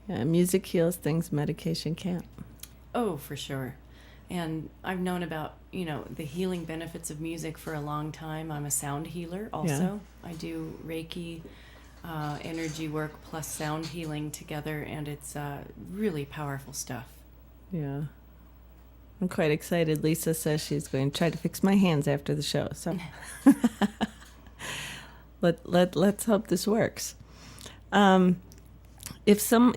Yeah, music heals things medication can't.
Oh, for sure. And I've known about, you know, the healing benefits of music for a long time. I'm a sound healer also. I do Reiki, energy work plus sound healing together, and it's really powerful stuff.
Yeah. I'm quite excited. Lisa says she's going to try to fix my hands after the show. So let's hope this works. If some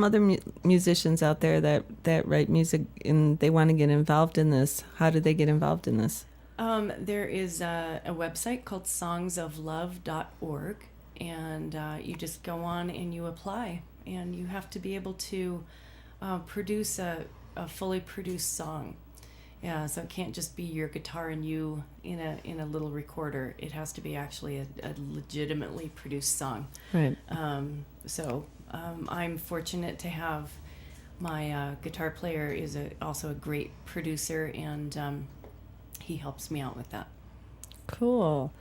other musicians out there that write music and they want to get involved in this, how do they get involved in this?
There is a website called songsoflove.org, and you just go on and you apply, and you have to be able to produce a fully produced song. Yeah, so it can't just be your guitar and you in a little recorder. It has to be actually a legitimately produced song.
Right.
So I'm fortunate to have my guitar player is also a great producer, and he helps me out with that.
Cool.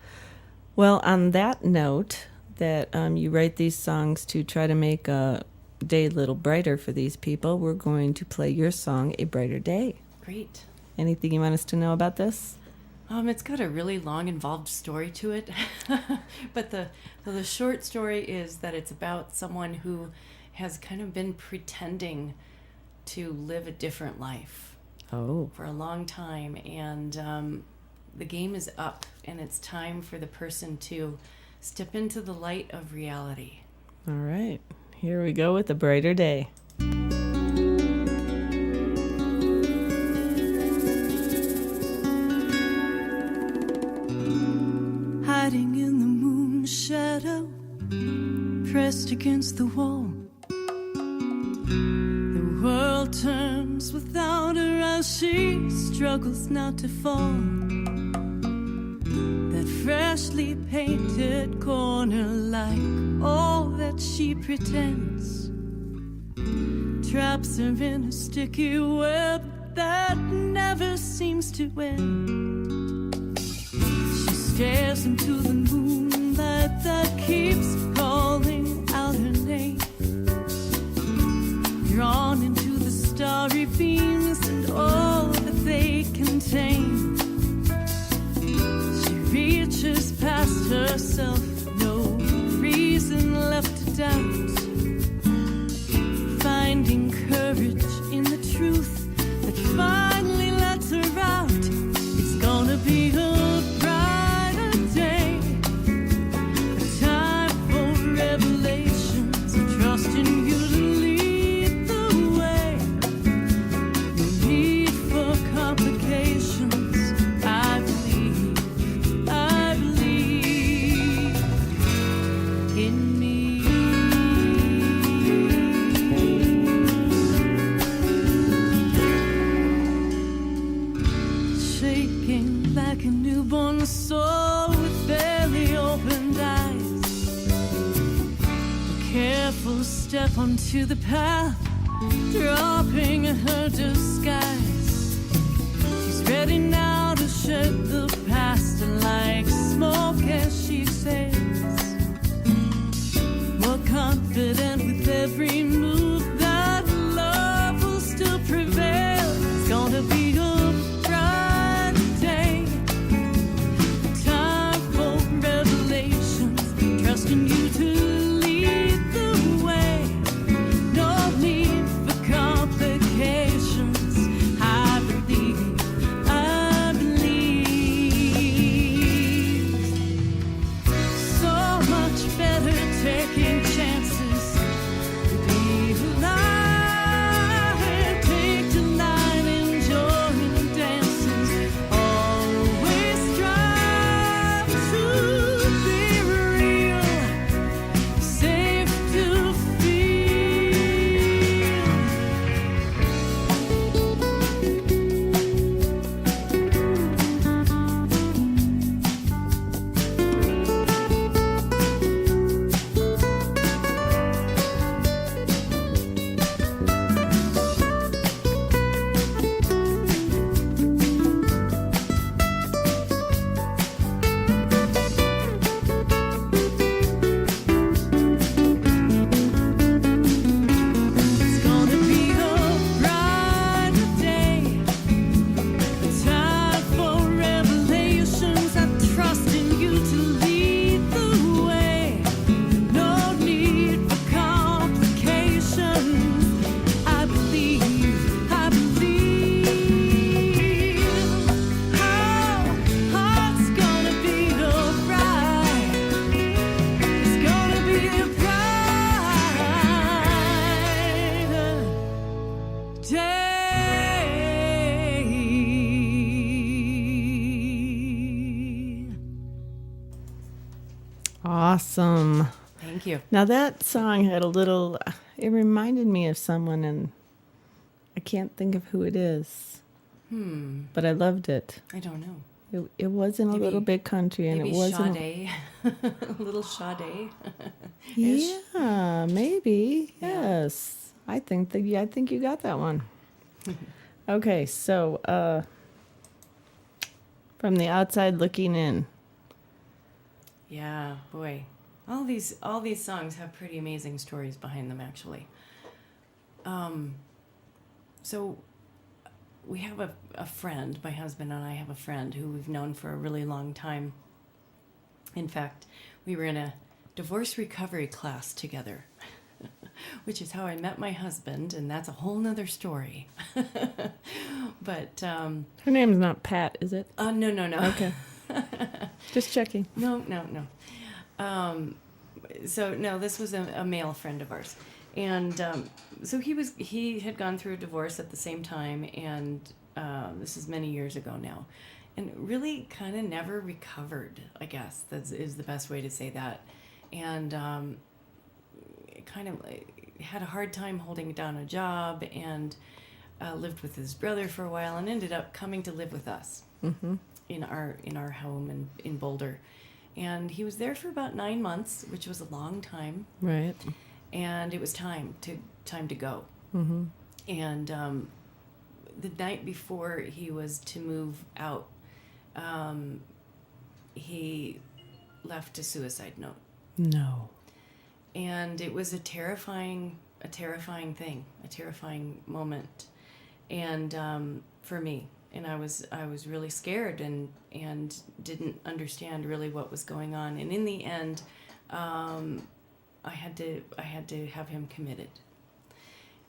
Well, on that note, that you write these songs to try to make a day a little brighter for these people, we're going to play your song, A Brighter Day.
Great.
Anything you want us to know about this?
It's got a really long, involved story to it. But the short story is that it's about someone who has kind of been pretending to live a different life for a long time. And the game is up, and it's time for the person to step into the light of reality.
All right. Here we go with A Brighter Day.
Hiding in the moon shadow, pressed against the wall. The world turns without her as she struggles not to fall. That freshly painted corner, like all that she pretends, traps her in a sticky web that never seems to end. Stares into the moonlight that keeps calling out her name, drawn into the starry beams and all that they contain. She reaches past herself, no reason left to doubt, finding courage in the truth that finally lets her out. It's gonna be a trust in you. like a newborn soul with barely opened eyes. A careful step onto the path, dropping her disguise. She's ready now to shed the past like smoke as she sails. More confident with every move that love will still prevail. It's gonna be a bright day, time for revelations, trusting you to lead the way. No need for complications. I believe. So much better taking chances. Be alive, take delight, enjoy the dances. Always strive to be real, safe to feel. It's gonna be a bright day, a time for revelations. I trust in you to lead the way. No need for complications. I believe, I believe. Oh, heart's gonna beat alright. It's gonna be a bright day.
Awesome.
Thank you.
Now that song had a little, it reminded me of someone, and I can't think of who it is. But I loved it.
I don't know.
It wasn't a
Maybe-
little bit country, and
Maybe
it wasn't.
Sade. A little Sade.
Yeah, maybe.
Yeah.
Yes. I think you got that one. Okay, so from the outside looking in.
Yeah, boy. All these songs have pretty amazing stories behind them, actually. So we have a friend, my husband and I have a friend who we've known for a really long time. In fact, we were in a divorce recovery class together, which is how I met my husband, and that's a whole nother story. But
Her name's not Pat, is it?
no.
Okay. Just checking.
No. So no, this was a male friend of ours, and so he had gone through a divorce at the same time, and this is many years ago now, and really kind of never recovered. I guess that is the best way to say that, and kind of had a hard time holding down a job, and lived with his brother for a while, and ended up coming to live with us. In our home in Boulder, and he was there for about 9 months, which was a long time,
Right.
and it was time to go. And the night before he was to move out, he left a suicide note,
No.
and it was a terrifying thing, a terrifying moment, and for me. And I was really scared and didn't understand really what was going on. And in the end, I had to have him committed.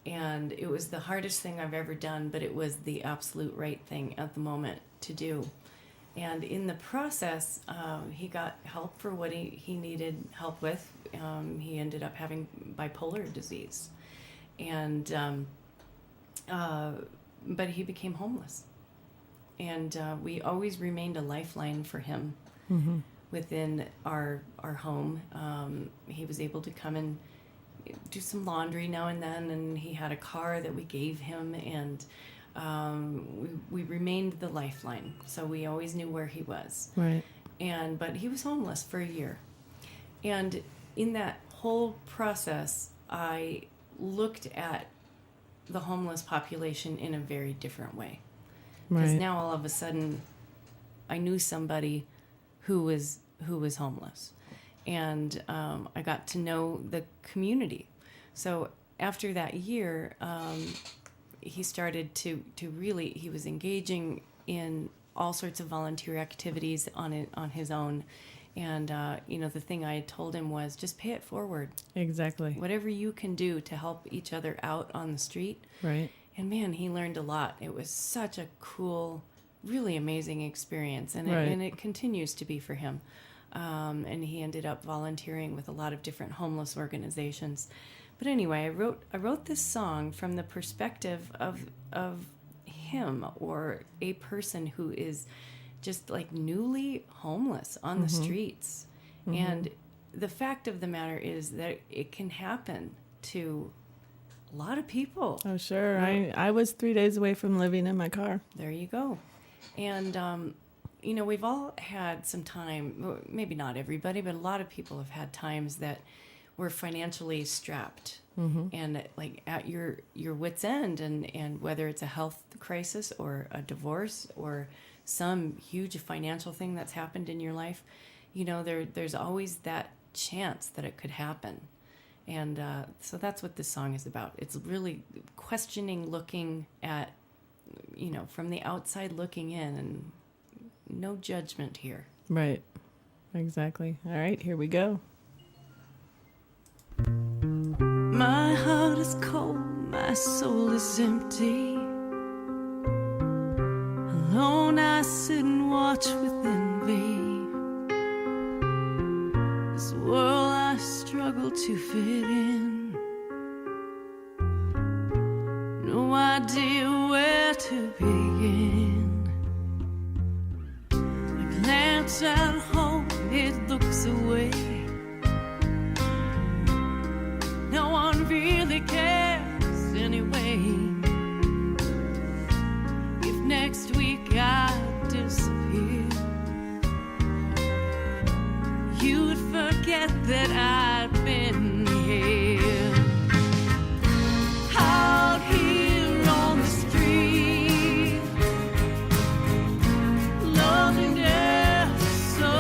And it was the hardest thing I've ever done, but it was the absolute right thing at the moment to do. And in the process, he got help for what he needed help with. He ended up having bipolar disease, and but he became homeless. And we always remained a lifeline for him within our home. He was able to come and do some laundry now and then, and he had a car that we gave him, and we remained the lifeline, so we always knew where he was.
Right.
But he was homeless for a year. And in that whole process, I looked at the homeless population in a very different way. Because
Right.
now all of a sudden, I knew somebody who was homeless, and I got to know the community. So after that year, he started to really, he was engaging in all sorts of volunteer activities on his own. And, the thing I had told him was just pay it forward.
Exactly.
Whatever you can do to help each other out on the street.
Right.
And man, he learned a lot. It was such a cool, really amazing experience. And,
Right.
and it continues to be for him. And he ended up volunteering with a lot of different homeless organizations. But anyway, I wrote this song from the perspective of him, or a person who is just like newly homeless on the streets. And the fact of the matter is that it can happen to a lot of people.
Oh, sure. I was 3 days away from living in my car.
There you go. And, we've all had some time, maybe not everybody, but a lot of people have had times that we're financially strapped and like at your wit's end, and whether it's a health crisis or a divorce or some huge financial thing that's happened in your life, there's always that chance that it could happen. And so that's what this song is about. It's really questioning, looking at, from the outside looking in, and no judgment here.
Right. Exactly. All right, here we go.
My heart is cold, my soul is empty. Alone I sit and watch with envy. This world I struggle to fit in. No idea where to begin. I glance at home, it looks away. No one really cares anyway. If next week I disappear, you would forget that I'd been here. Out here on the street, loneliness so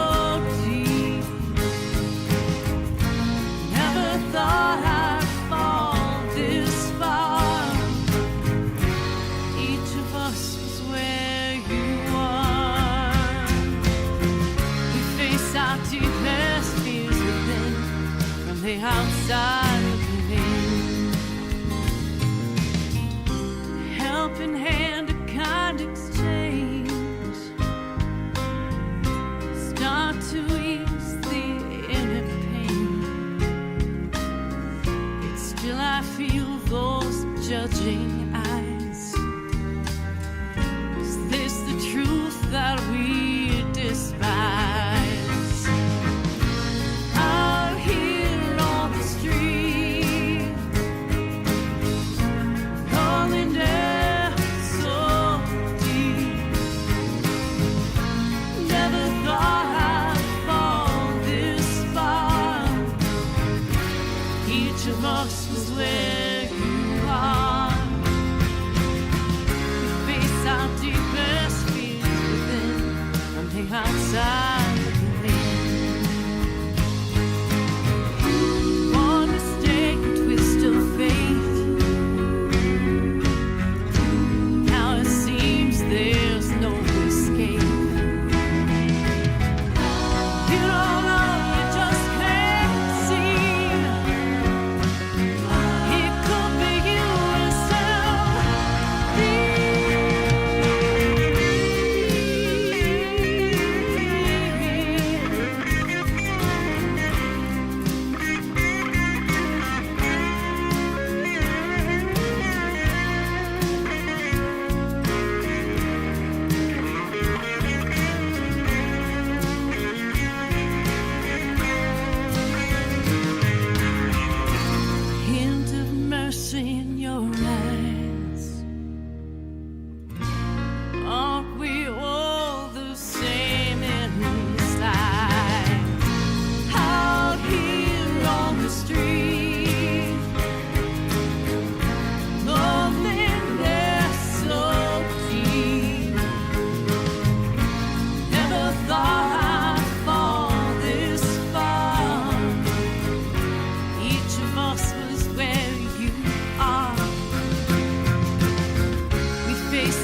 deep. Never thought I'd fall this far. Each of us is where you are. We face our deepest fears within, from the outside looking in. Helping hand, a kind exchange. Start to ease the inner pain. Yet still I feel those judging eyes.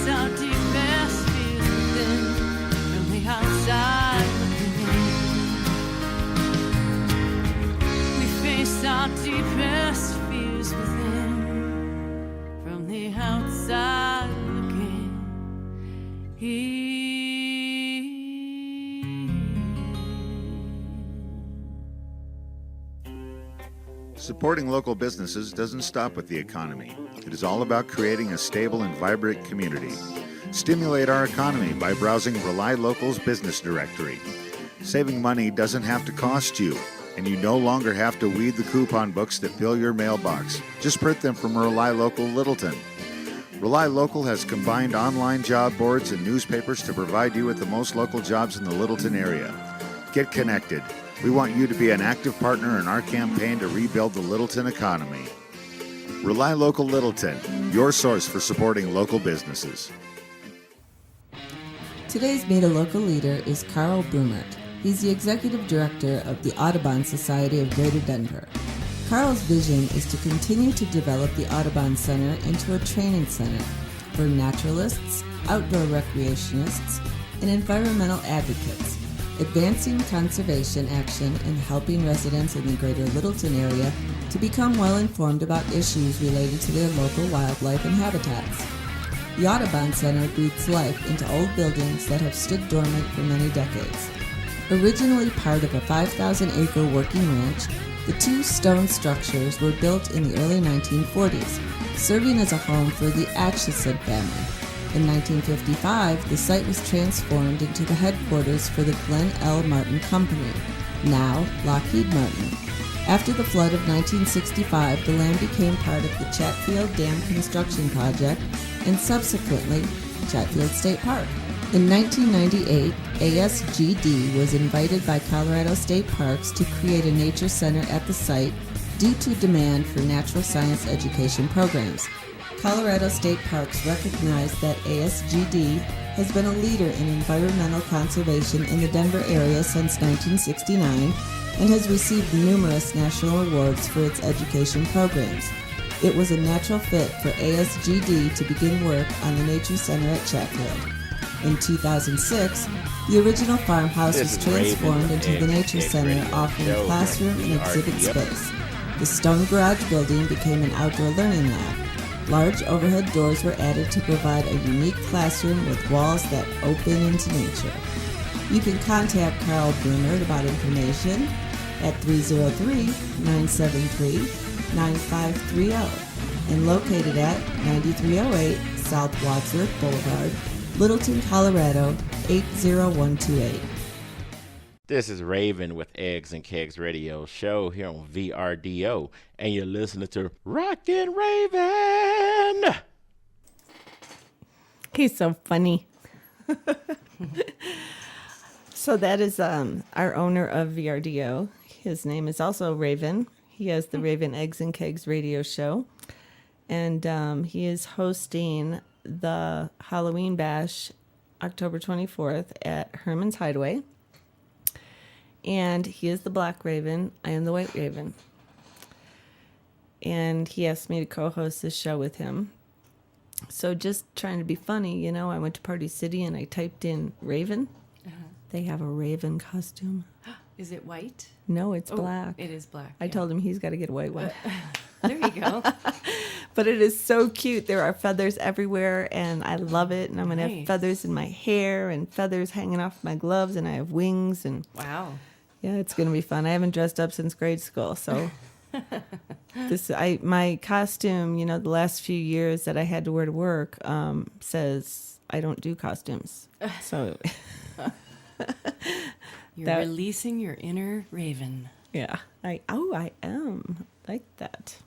face our deepest fears within from the outside looking in. We face our deepest fears within from the outside looking in.
Supporting local businesses doesn't stop with the economy. It is all about creating a stable and vibrant community. Stimulate our economy by browsing Rely Local's business directory. Saving money doesn't have to cost you, and you no longer have to weed the coupon books that fill your mailbox. Just print them from Rely Local Littleton. Rely Local has combined online job boards and newspapers to provide you with the most local jobs in the Littleton area. Get connected. We want you to be an active partner in our campaign to rebuild the Littleton economy. Rely Local Littleton, your source for supporting local businesses.
Today's Meet a Local Leader is Carl Brumert. He's the Executive Director of the Audubon Society of Greater Denver. Carl's vision is to continue to develop the Audubon Center into a training center for naturalists, outdoor recreationists, and environmental advocates, advancing conservation action and helping residents in the greater Littleton area to become well informed about issues related to their local wildlife and habitats. The Audubon Center breathes life into old buildings that have stood dormant for many decades. Originally part of a 5,000-acre working ranch, the two stone structures were built in the early 1940s, serving as a home for the Atchison family. In 1955, the site was transformed into the headquarters for the Glenn L. Martin Company, now Lockheed Martin. After the flood of 1965, the land became part of the Chatfield Dam construction project and subsequently Chatfield State Park. In 1998, ASGD was invited by Colorado State Parks to create a nature center at the site due to demand for natural science education programs. Colorado State Parks recognized that ASGD has been a leader in environmental conservation in the Denver area since 1969 and has received numerous national awards for its education programs. It was a natural fit for ASGD to begin work on the Nature Center at Chatfield. In 2006, the original farmhouse was transformed into the Nature Center, offering classroom and exhibit space. The stone garage building became an outdoor learning lab. Large overhead doors were added to provide a unique classroom with walls that open into nature. You can contact Carl Brumert about information at 303-973-9530 and located at 9308 South Wadsworth Boulevard, Littleton, Colorado 80128.
This is Raven with Eggs and Kegs Radio Show here on VRDO, and you're listening to Rockin' Raven.
He's so funny. So that is our owner of VRDO. His name is also Raven. He has the Raven Eggs and Kegs Radio Show, and he is hosting the Halloween Bash October 24th at Herman's Hideaway. And he is the Black Raven. I am the White Raven. And he asked me to co-host this show with him. So just trying to be funny, I went to Party City and I typed in Raven. Uh-huh. They have a Raven costume.
Is it white?
No, it's black.
It is black.
I told him he's got to get a white one.
There you go.
But it is so cute. There are feathers everywhere, and I love it. And I'm going to have feathers in my hair and feathers hanging off my gloves, and I have wings. And
wow.
Yeah, it's going to be fun. I haven't dressed up since grade school, so my costume, the last few years that I had to wear to work says I don't do costumes. So
you're releasing your inner Raven.
Yeah. I am like that.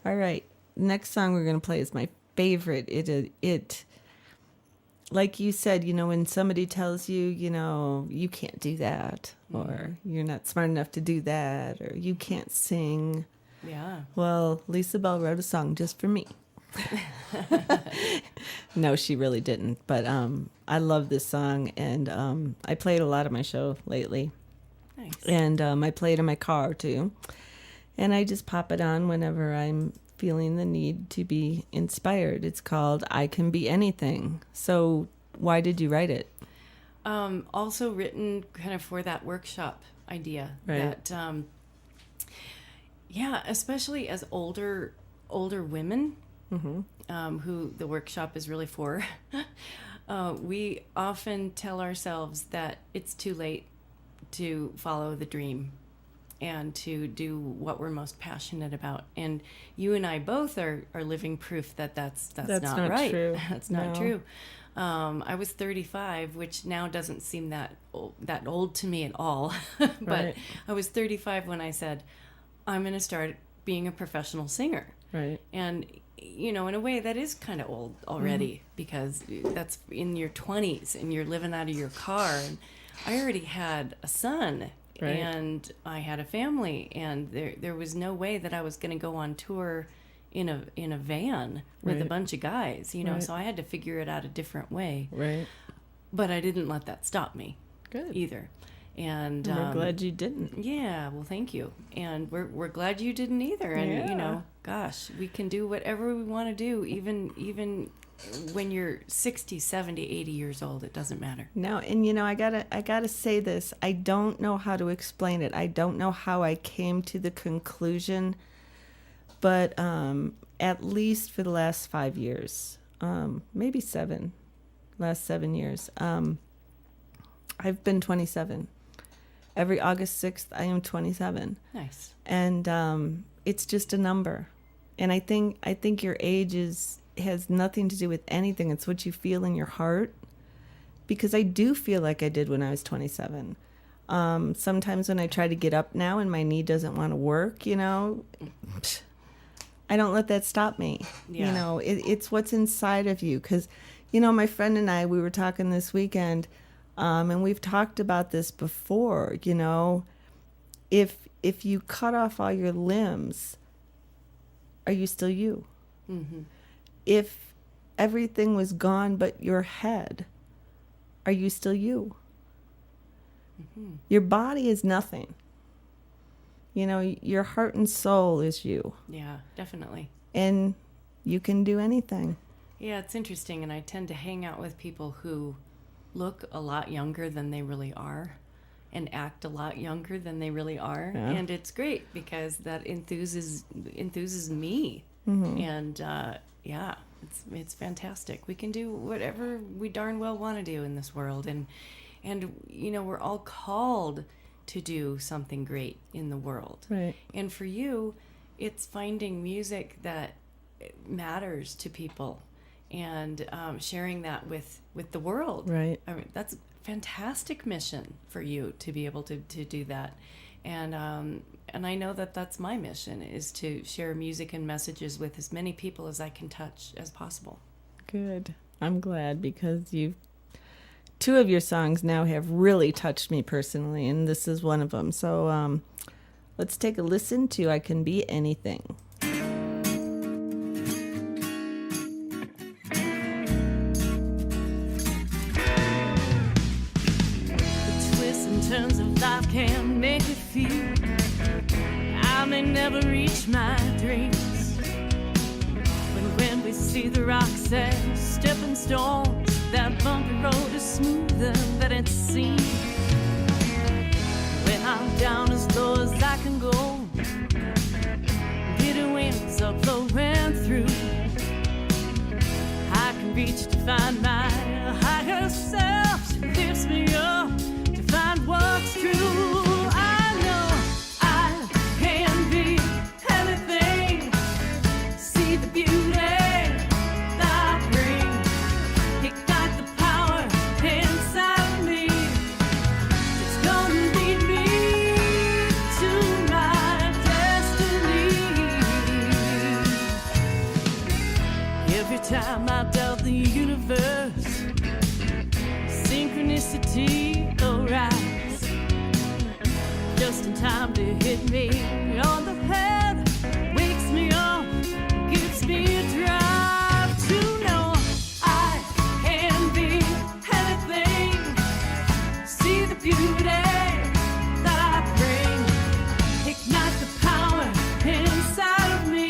All right. Next song we're going to play is my favorite. It like you said, when somebody tells you, you can't do that, or you're not smart enough to do that, or you can't sing.
Yeah.
Well, Lisa Bell wrote a song just for me. No, she really didn't. But I love this song, and I play it a lot on my show lately. Nice. And I play it in my car, too. And I just pop it on whenever I'm feeling the need to be inspired. It's called I Can Be Anything. So why did you write it?
Also written kind of for that workshop idea.
Right.
That, especially as older women, who the workshop is really for, we often tell ourselves that it's too late to follow the dream and to do what we're most passionate about. And you and I both are living proof that that's not right.
True.
That's not true. I was 35, which now doesn't seem that old to me at all. But
Right.
I was 35 when I said, I'm going to start being a professional singer.
Right.
And, in a way that is kind of old already, because that's in your 20s and you're living out of your car. And I already had a son.
Right.
And I had a family, and there was no way that I was going to go on tour in a van with a
Right.
bunch of guys,
Right.
So I had to figure it out a different way.
Right.
But I didn't let that stop me
Good.
either. And
We're glad you didn't.
yeah, well, thank you. And we're glad you didn't either. And
Yeah.
gosh, we can do whatever we want to do, even when you're 60, 70, 80 years old. It doesn't matter.
No, and I gotta say this. I don't know how to explain it. I don't know how I came to the conclusion, but at least for the last 5 years, maybe last 7 years, I've been 27. Every August 6th, I am 27.
Nice.
And it's just a number. And I think your age has nothing to do with anything. It's what you feel in your heart. Because I do feel like I did when I was 27. Sometimes when I try to get up now and my knee doesn't want to work, I don't let that stop me.
Yeah.
It's what's inside of you. Because, my friend and I, we were talking this weekend, and we've talked about this before, if you cut off all your limbs, are you still you?
Mm-hmm.
If everything was gone but your head, are you still you?
Mm-hmm.
Your body is nothing. Your heart and soul is you.
Yeah, definitely.
And you can do anything.
Yeah, it's interesting. And I tend to hang out with people who look a lot younger than they really are and act a lot younger than they really are.
Yeah.
And it's great because that enthuses me.
Mm-hmm.
And it's fantastic. We can do whatever we darn well want to do in this world. And we're all called to do something great in the world.
Right.
And for you, it's finding music that matters to people and sharing that with the world.
Right.
I mean, that's a fantastic mission for you to be able to do that. And I know that that's my mission, is to share music and messages with as many people as I can touch as possible.
Good. I'm glad, because two of your songs now have really touched me personally, and this is one of them. So let's take a listen to I Can Be Anything.
The twists and turns of life can make me feel I may never reach my dreams. But when we see the rocks as stepping stones, that bumpy road is smoother than it seems. When I'm down as low as I can go, getting wings are blowing through, I can reach to find my higher self. She lifts me up to find what's true. I know I can be anything. See the beauty that I bring. Ignite the power inside of me. It's gonna lead me to my destiny. Every time I doubt the universe, synchronicity arrives just in time to hit me on the head, wakes me up, gives me a drive to know I can be anything. See the beauty that I bring, ignite the power inside of me.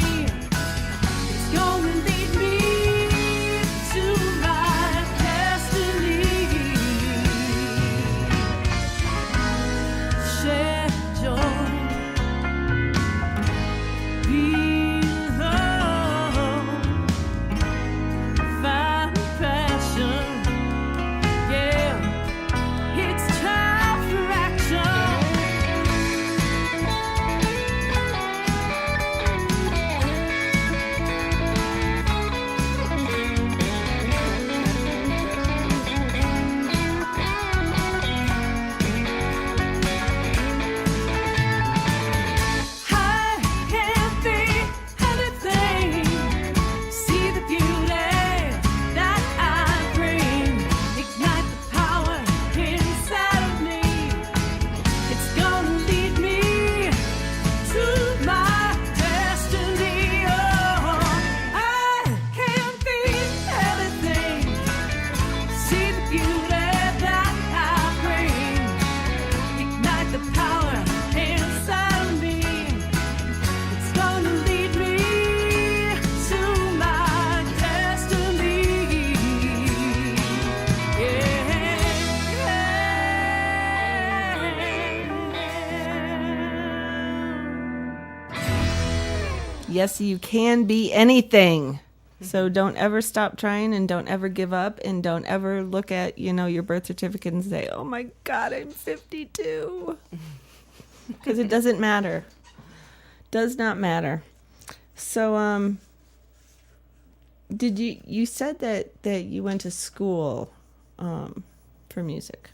yes, you can be anything. So don't ever stop trying, and don't ever give up, and don't ever look at, your birth certificate and say, oh my God, I'm 52. Because it doesn't matter. Does not matter. So, you said that you went to school for music.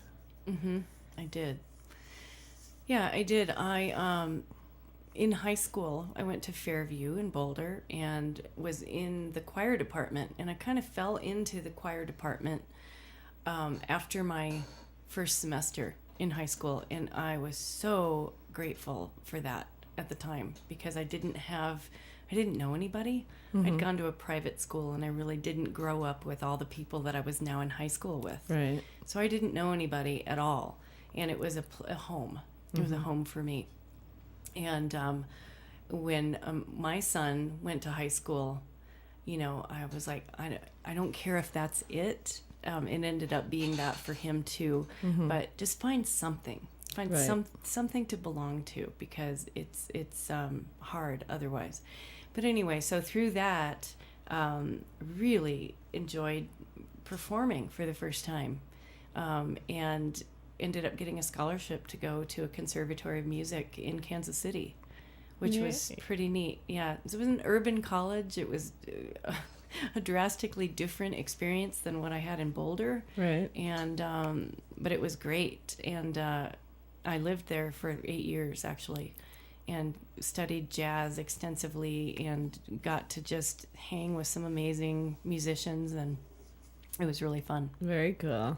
Mm-hmm. I did. Yeah, I did. In high school, I went to Fairview in Boulder and was in the choir department. And I kind of fell into the choir department after my first semester in high school. And I was so grateful for that at the time, because I didn't know anybody. I'd gone to a private school, and I really didn't grow up with all the people that I was now in high school with.
Right.
So I didn't know anybody at all. And it was a home. It was a home for me. And when my son went to high school, I was like, I don't care if that's it. It ended up being that for him too. But just find something. Find something to belong to, because it's hard otherwise. But anyway, so through that, really enjoyed performing for the first time, and ended up getting a scholarship to go to a conservatory of music in Kansas City, which was pretty neat. Yeah, it was an urban college. It was a drastically different experience than what I had in Boulder.
Right.
And but it was great. And I lived there for 8 years actually, and studied jazz extensively, and got to just hang with some amazing musicians, and it was really fun.
Very cool.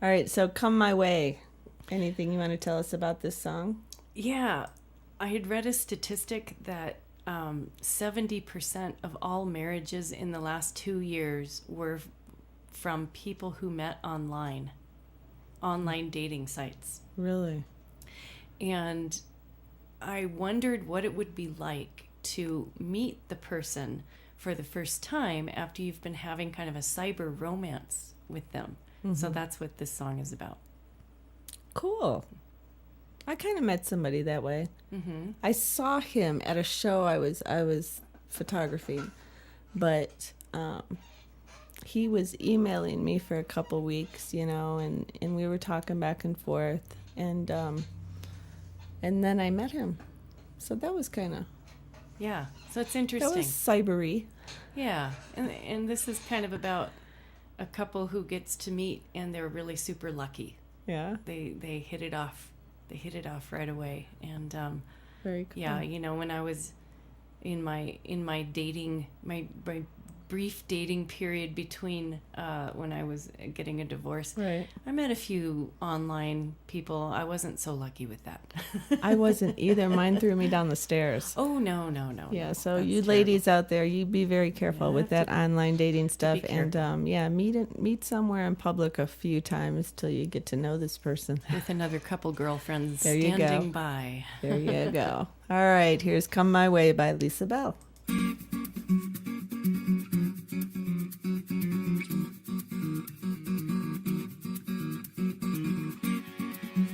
All right, so Come My Way. Anything you want to tell us about this song?
Yeah, I had read a statistic that 70% of all marriages in the last 2 years were from people who met online dating sites.
Really?
And I wondered what it would be like to meet the person for the first time after you've been having kind of a cyber romance with them. So that's what this song is about.
Cool. I kind of met somebody that way. I saw him at a show I was photographing, but he was emailing me for a couple weeks, and we were talking back and forth, and then I met him. So that was kind of...
Yeah, so it's interesting.
That was cybery.
Yeah, and this is kind of about a couple who gets to meet, and they're really super lucky.
Yeah.
They hit it off. They hit it off right away. And
very cool.
Yeah, when I was in my dating, my brief dating period between when I was getting a divorce,
right,
I met a few online people. I wasn't so lucky with that.
I wasn't either. Mine threw me down the stairs.
Oh, no.
Yeah, so you ladies out there, you be very careful with that online dating stuff. And meet somewhere in public a few times till you get to know this person.
With another couple girlfriends
standing
by.
There you go. All right, here's Come My Way by Lisa Bell.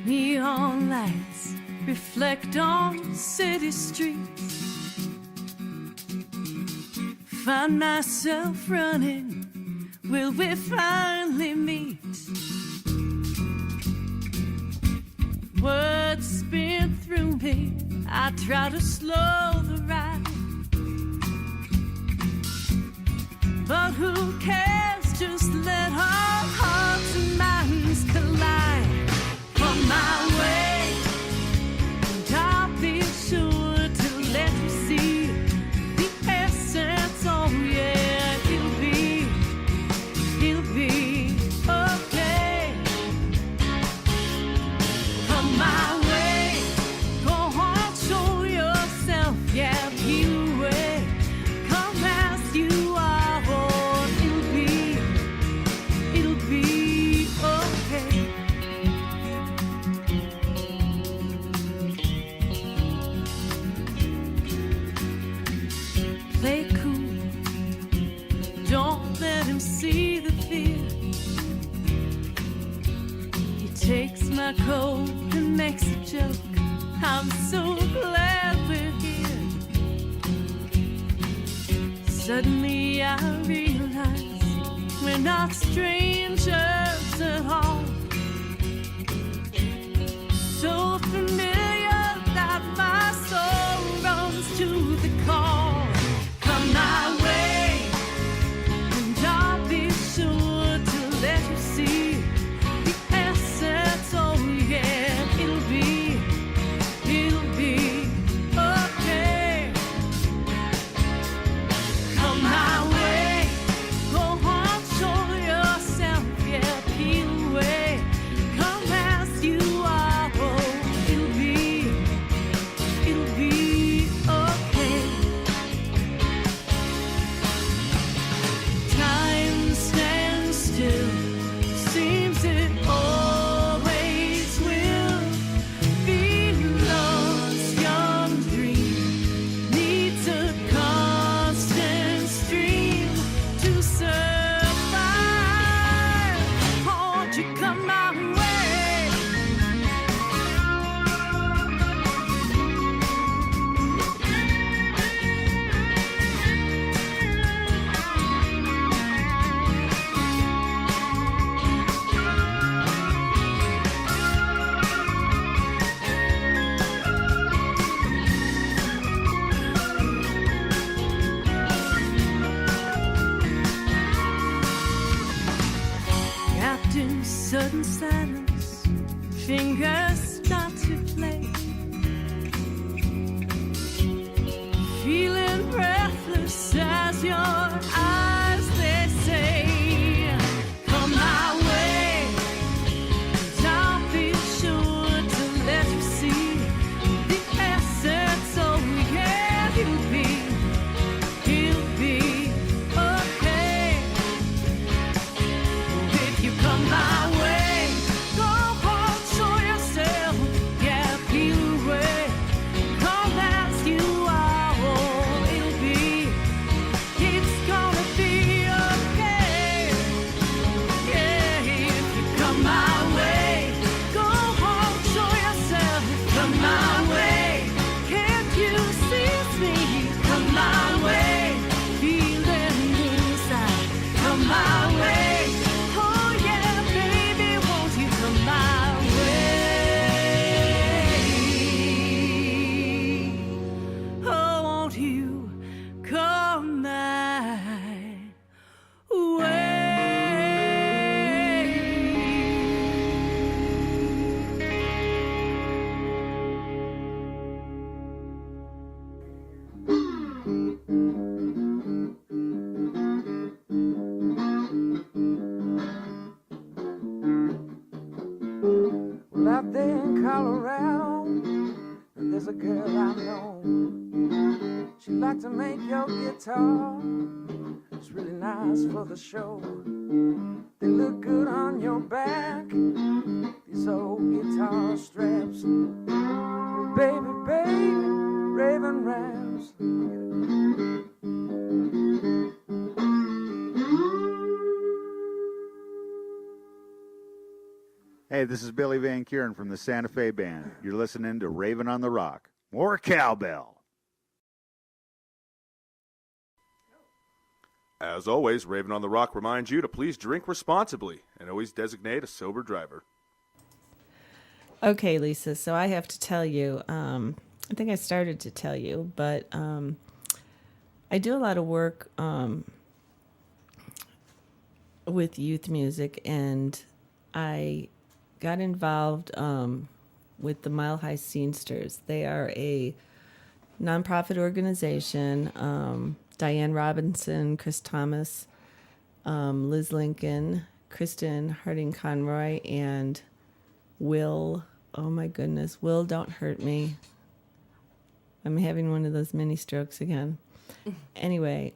Neon lights reflect on city streets. Find myself running. Will we finally meet? Words spin through me. I try to slow the ride, but who cares? Just let our hearts and minds collide. On my way, and I'll be sure to let you see the essence. Oh yeah, it'll be okay. Come my way, go on, show yourself, yeah, be away. Come as you are, oh, it'll be okay. Play cool, don't let him see the fear. He takes my coat and makes a joke. I'm so glad we're here. Suddenly I realize we're not strangers at all. So familiar that my soul runs to the call. Come my way, and I'll be sure to let you see the essence. Oh yeah, it'll be okay. Come my way, go on, show yourself, yeah, peel away. Come as you are, oh, it'll be okay. Time stands still, seems it always will. Be lost, young dream needs a constant stream to survive. Won't you come my way? After sudden silence, fingers start to play. Feeling breathless as your eyes, they say, come my way, and I'll be sure to let you see the essence. Oh yeah, you'll be okay. If you come my way, go home, show yourself, yeah, peel away. Come as you are, oh, it's gonna be okay. Yeah, if you come my way, go home, show yourself, come my way. Can't you seize me? Come my way, feeling inside, come my way. Oh yeah, baby, won't you come my way? Oh, won't you come my way?
Well, out there in Colorado, there's a girl I know. She'd like to make your guitar. It's really nice for the show. They look good on your back, these old guitar straps. Baby, baby, Raven raps.
Hey, this is Billy Van Kuren from the Santa Fe Band. You're listening to Raven on the Rock. More cowbell.
As always, Raven on the Rock reminds you to please drink responsibly and always designate a sober driver.
Okay, Lisa, so I have to tell you, I think I started to tell you, but I do a lot of work with youth music, and I got involved with the Mile High Scenesters. They are a nonprofit organization. Diane Robinson, Chris Thomas, Liz Lincoln, Kristen Harding Conroy, and Will, oh my goodness, Will, don't hurt me. I'm having one of those mini strokes again. Anyway,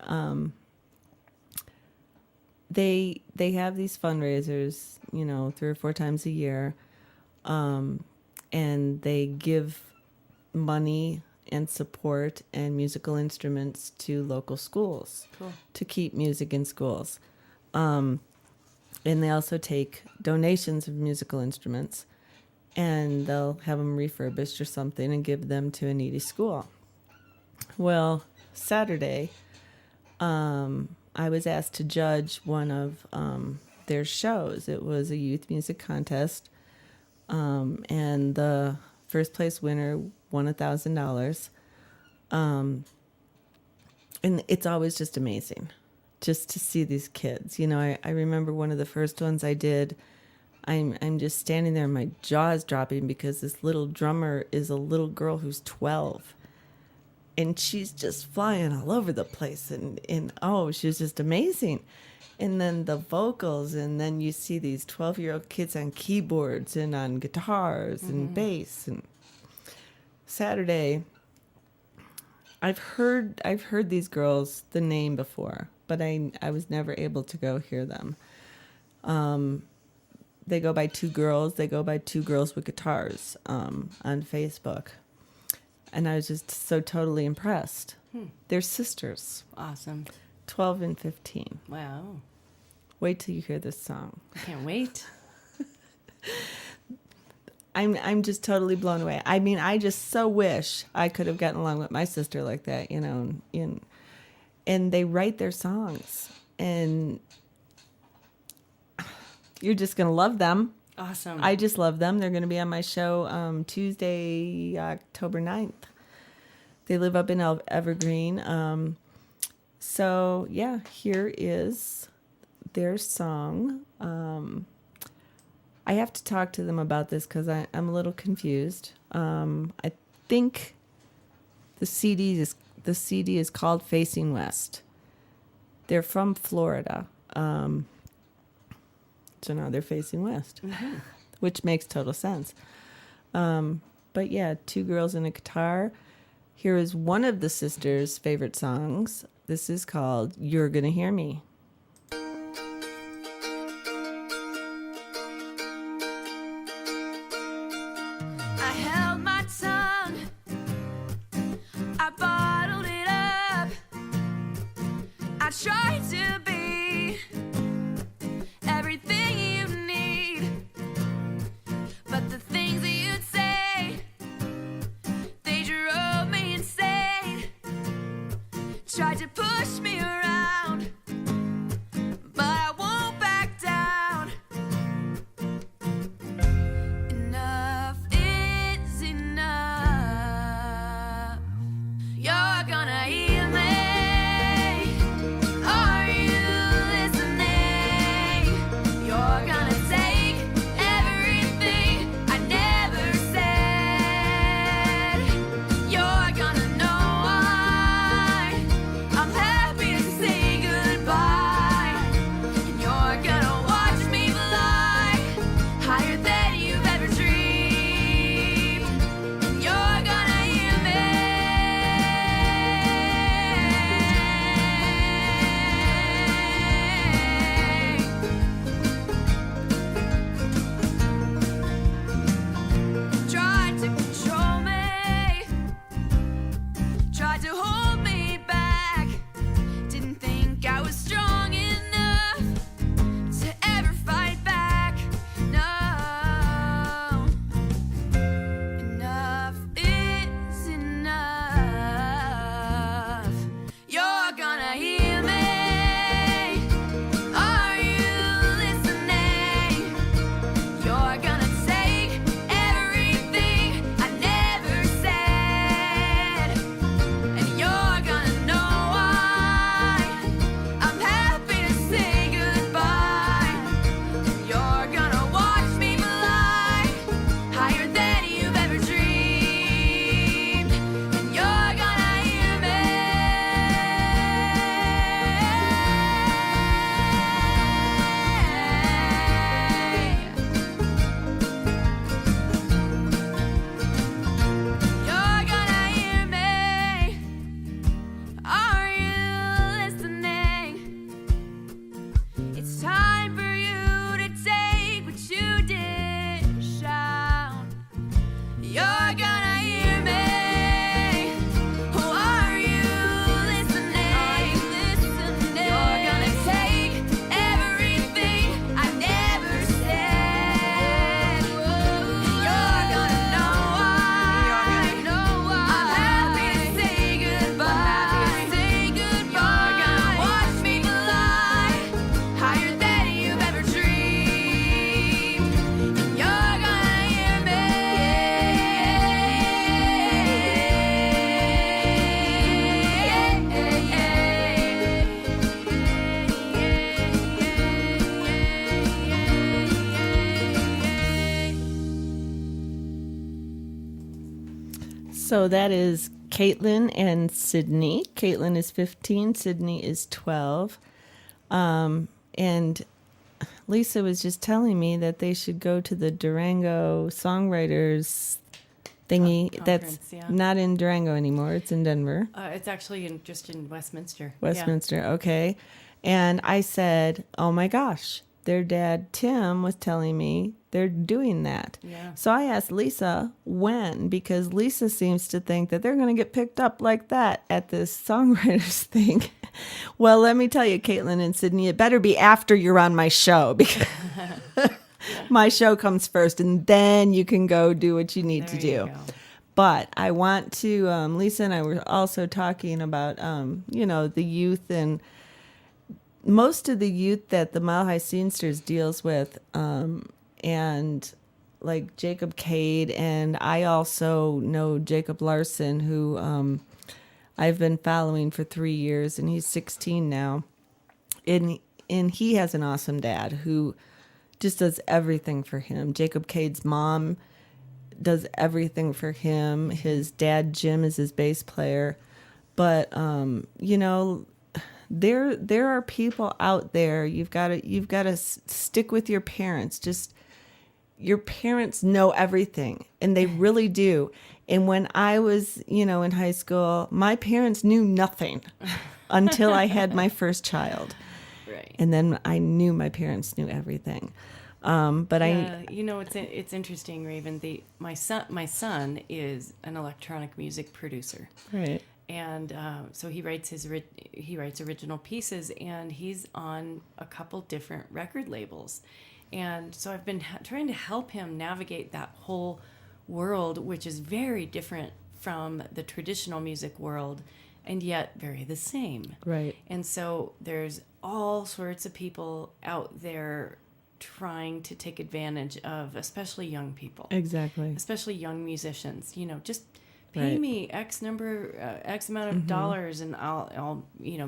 they have these fundraisers, 3 or 4 times a year, and they give money and support and musical instruments to local schools to keep music in schools. And they also take donations of musical instruments, and they'll have them refurbished or something and give them to a needy school. Well, Saturday, I was asked to judge one of their shows. It was a youth music contest, and the first place winner won $1,000. And it's always just amazing just to see these kids. You know, I remember one of the first ones I did. I'm just standing there, my jaw's dropping because this little drummer is a little girl who's 12. And she's just flying all over the place. And oh, she was just amazing. And then the vocals, and then you see these 12-year-old kids on keyboards and on guitars and bass. And Saturday, I've heard these girls, the name before, but I was never able to go hear them. They go by Two Girls. They go by Two Girls with Guitars on Facebook. And I was just so totally impressed. They're sisters.
Awesome.
12 and 15.
Wow.
Wait till you hear this song.
I can't wait.
I'm just totally blown away. I mean, I just so wish I could have gotten along with my sister like that, you know. And they write their songs, and you're just gonna love them.
Awesome.
I just love them. They're gonna be on my show Tuesday, October 9th. They live up in Evergreen. So yeah, here is their song. I have to talk to them about this because I'm a little confused. I think the CD is called Facing West. They're from Florida. So now they're facing west, which makes total sense. But yeah, Two Girls and a Guitar. Here is one of the sisters' favorite songs. This is called You're Gonna Hear Me.
I held my tongue, I bottled it up, I tried to be everything you need, but the things that you'd say, they drove me insane, tried to push me around,
So that is Caitlin and Sydney. Caitlin is 15, Sydney is 12. And Lisa was just telling me that they should go to the Durango Songwriters thingy. That's
yeah.
not in Durango anymore. It's in Denver.
It's actually just in Westminster.
Westminster, okay. And I said, oh my gosh, their dad, Tim, was telling me they're doing that.
Yeah.
So I asked Lisa when, because Lisa seems to think that they're going to get picked up like that at this songwriters thing. Well, let me tell you, Caitlin and Sydney, it better be after you're on my show, because my show comes first, and then you can go do what you need to do. But I want to, Lisa and I were also talking about, the youth, and most of the youth that the Mile High Scenesters deals with, and like Jacob Cade, and I also know Jacob Larson, who I've been following for 3 years, and he's 16 now. And he has an awesome dad who just does everything for him. Jacob Cade's mom does everything for him. His dad, Jim, is his bass player. But, there are people out there. You've got to stick with your parents. Just, your parents know everything, and they really do. And when I was, in high school, my parents knew nothing until I had my first child.
Right.
And then I knew my parents knew everything.
It's interesting, Raven. My son is an electronic music producer.
Right.
And so he writes original pieces, and he's on a couple different record labels. And so I've been trying to help him navigate that whole world, which is very different from the traditional music world, and yet very the same.
Right.
And so there's all sorts of people out there trying to take advantage of, especially young people.
Exactly.
Especially young musicians. Just pay
Right.
me X amount of dollars, and I'll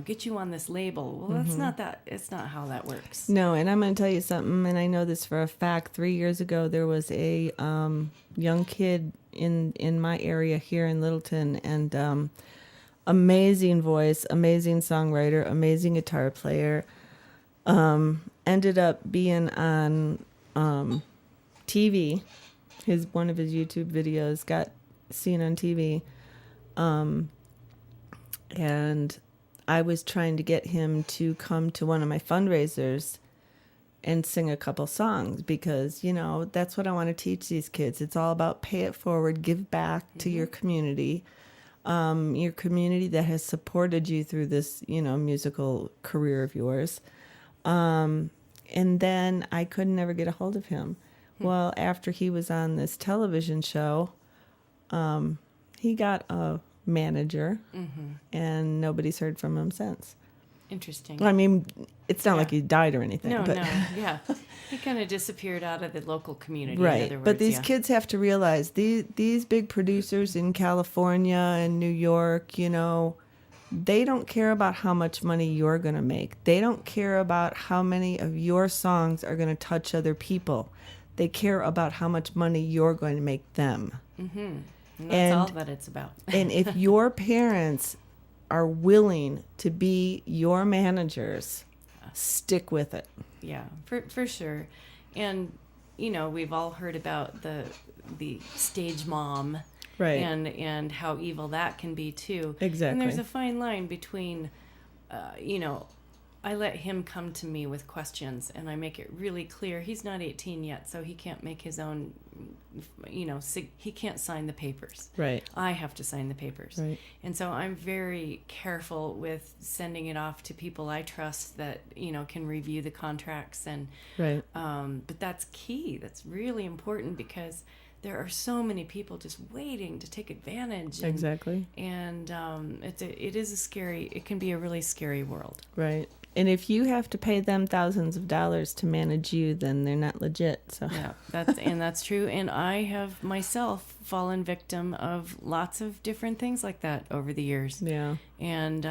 get you on this label. Well, that's not that. It's not how that works.
No, and I'm going to tell you something, and I know this for a fact. 3 years ago, there was a young kid in my area here in Littleton, and amazing voice, amazing songwriter, amazing guitar player. Ended up being on TV. One of his YouTube videos got seen on TV, and I was trying to get him to come to one of my fundraisers and sing a couple songs, because that's what I want to teach these kids. It's all about pay it forward, give back to your community that has supported you through this musical career of yours. And then I could never get a hold of him. Well, after he was on this television show, he got a manager, and nobody's heard from him since.
Interesting.
I mean, it's not like he died or anything.
No,
but.
yeah. He kind of disappeared out of the local community.
Right.
In other words,
But these kids have to realize these big producers in California and New York, they don't care about how much money you're going to make. They don't care about how many of your songs are going to touch other people. They care about how much money you're going to make them.
Mm-hmm. And that's all that it's about.
And if your parents are willing to be your managers, stick with it.
Yeah, for sure. And we've all heard about the stage mom,
right?
And how evil that can be too.
Exactly.
And there's a fine line between, I let him come to me with questions, and I make it really clear he's not 18 yet, so he can't make his own, he can't sign the papers.
Right.
I have to sign the papers.
Right.
And so I'm very careful with sending it off to people I trust that, can review the contracts. And
right.
But that's key. That's really important, because there are so many people just waiting to take advantage. And,
exactly.
And it can be a really scary world.
Right. And if you have to pay them thousands of dollars to manage you, then they're not legit. So
yeah, that's true. And I have myself fallen victim of lots of different things like that over the years.
Yeah.
And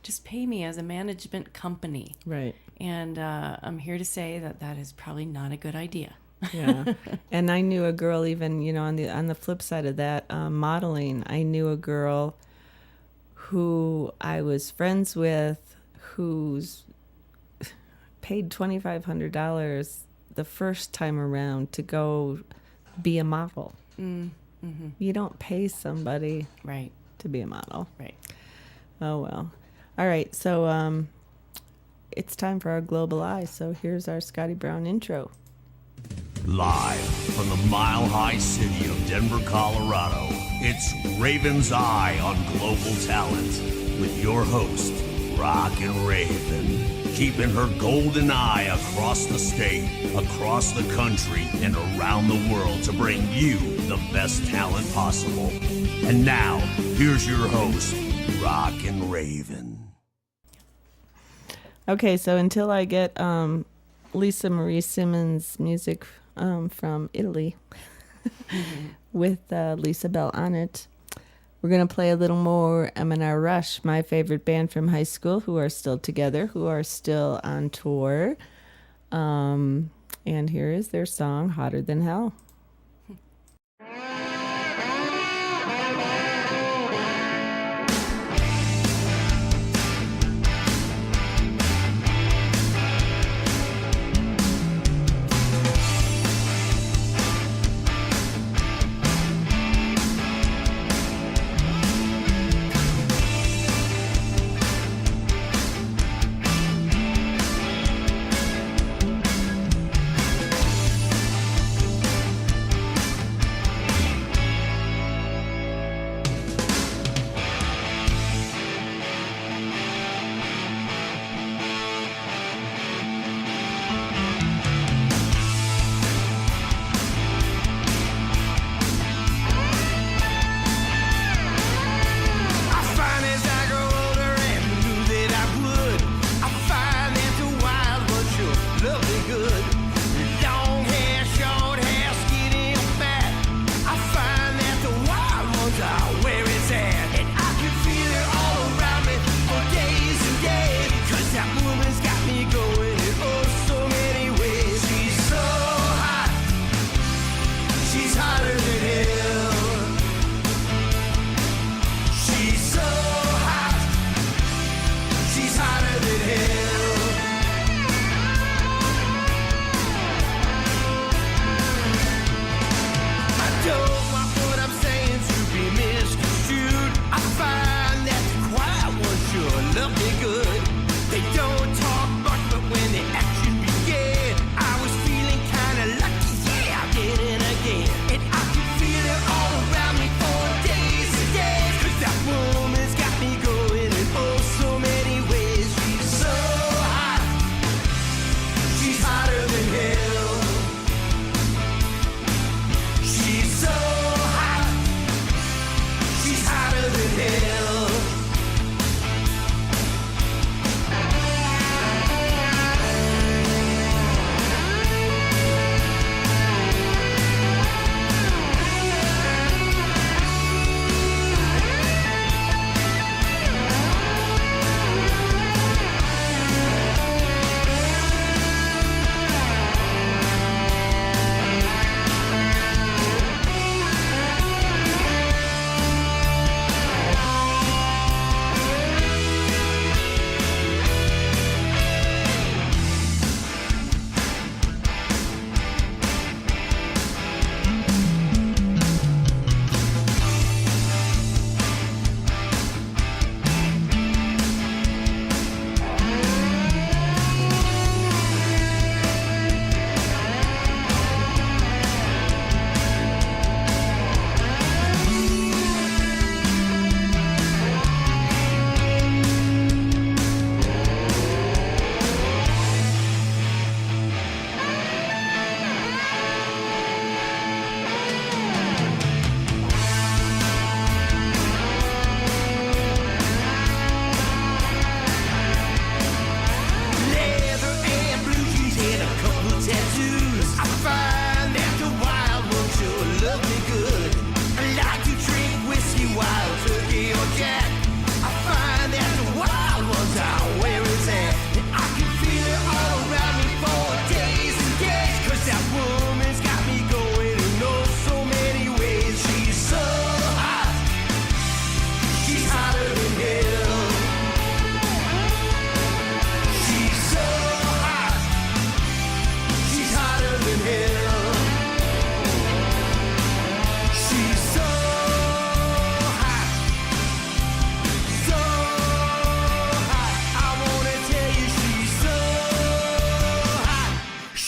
just pay me as a management company.
Right.
And I'm here to say that is probably not a good idea.
Yeah. And I knew a girl, even, on the flip side of that, modeling, I knew a girl who I was friends with who's paid $2,500 the first time around to go be a model.
Mm-hmm.
You don't pay somebody
Right.
to be a model.
Right.
Oh, well. All right. So it's time for our Global Eye. So here's our Scotty Brown intro.
Live from the mile-high city of Denver, Colorado, it's Raven's Eye on Global Talent with your host, Rockin' Raven, keeping her golden eye across the state, across the country, and around the world to bring you the best talent possible. And now, here's your host, Rockin' Raven.
Okay, so until I get Lisa Marie Simmons music from Italy with Lisa Bell on it, we're going to play a little more M&R Rush, my favorite band from high school, who are still together, who are still on tour. And here is their song, Hotter Than Hell.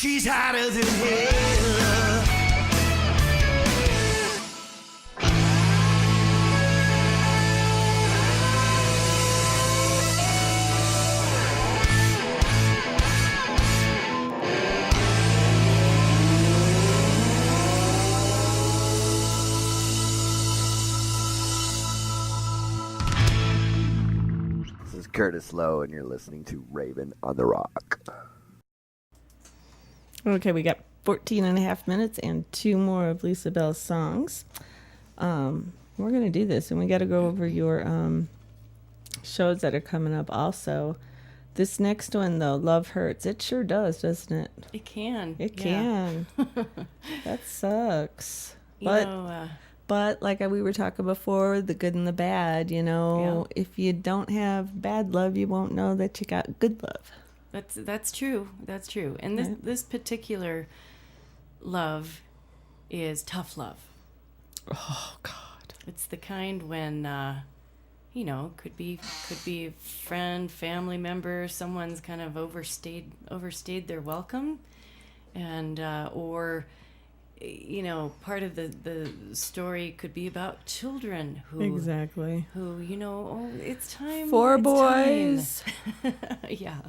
She's hotter than hell.
This is Curtis Lowe, and you're listening to Raven on the Rock.
Okay, we got 14 and a half minutes and 2 more of Lisa Bell's songs. We're going to do this, and we got to go over your shows that are coming up also. This next one, though, Love Hurts. It sure does, doesn't it?
It can.
It
yeah.
can. That sucks.
You know,
But like we were talking before, the good and the bad, you know, if you don't have bad love, you won't know that you got good love.
That's true. That's true. And this particular love is tough love.
Oh God.
It's the kind when you know, could be a friend, family member, someone's kind of overstayed their welcome, and or you know, part of the story could be about children who you know, oh, it's time
4
it's
boys.
time. Yeah.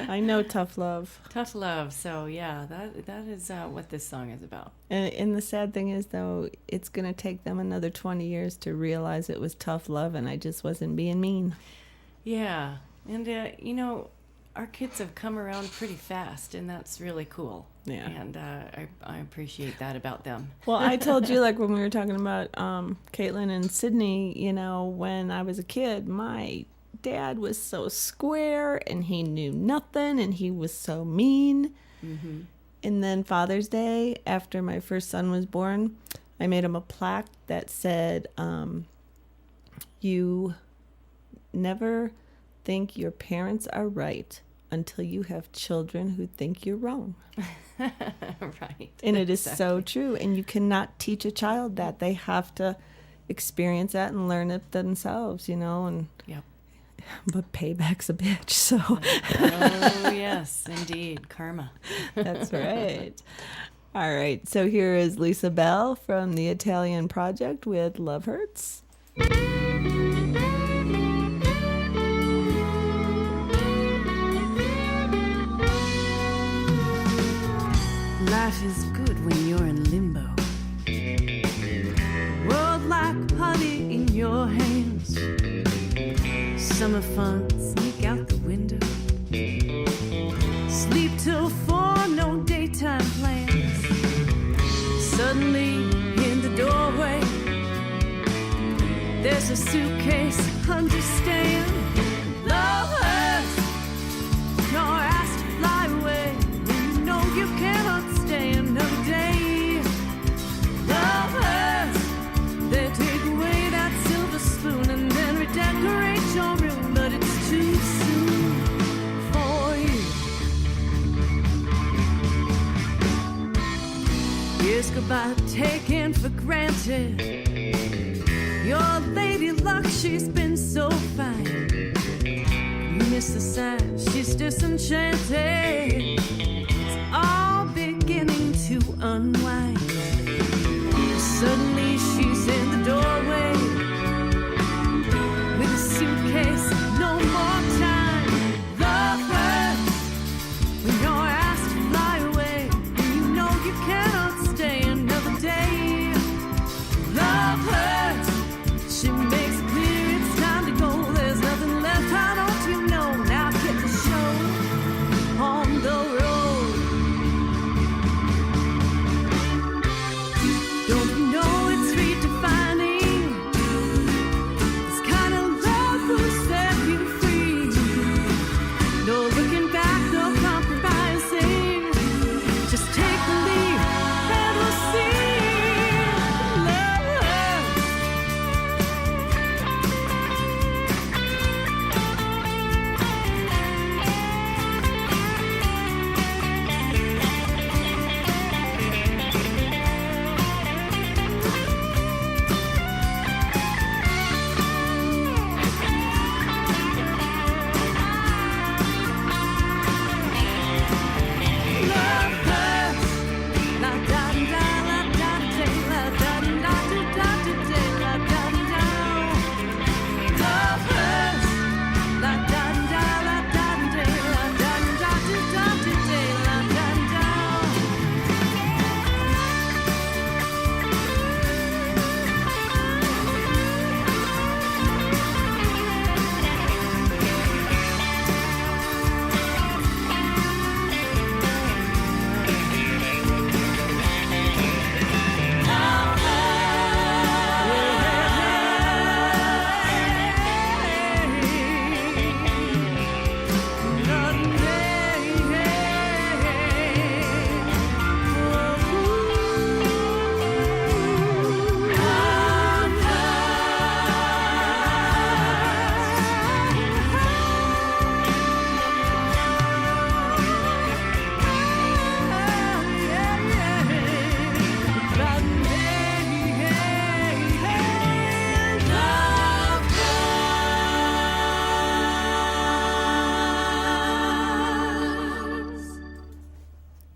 I know tough love.
Tough love. So yeah, that is what this song is about.
And the sad thing is, though, it's going to take them another 20 years to realize it was tough love, and I just wasn't being mean.
Yeah, and you know, our kids have come around pretty fast, and that's really cool.
Yeah.
And I appreciate that about them.
Well, I told you, like when we were talking about Caitlin and Sydney, you know, when I was a kid, my dad was so square and he knew nothing and he was so mean.
Mm-hmm.
And then Father's Day, after my first son was born, I made him a plaque that said, you never think your parents are right until you have children who think you're wrong.
Right.
And it is so true. And you cannot teach a child that. They have to experience that and learn it themselves, you know. And
yep.
But payback's a bitch, so.
Oh, yes, indeed. Karma.
That's right. All right. So here is Lisa Bell from the Italian Project with Love Hurts.
Life is good when you're in limbo. World like putty in your hands. Summer fun, sneak out the window. Sleep till 4, no daytime plans. Suddenly in the doorway, there's a suitcase, understand. Love hurts, you're asked to fly away. You know you cannot stay another day. Love hurts, they take away that silver spoon and then redecorate your room, but it's too soon for you. Years go by taken for granted. Your lady luck, she's been so fine. You miss the sign, she's disenchanted. It's all beginning to unwind. Suddenly she's in the doorway with a suitcase, no more time. Love hurts when you're asked to fly away. You know you cannot stay another day. Love hurts, she makes it clear it's time to go. There's nothing left, how don't you know? Now get the show on the road. Don't you know it's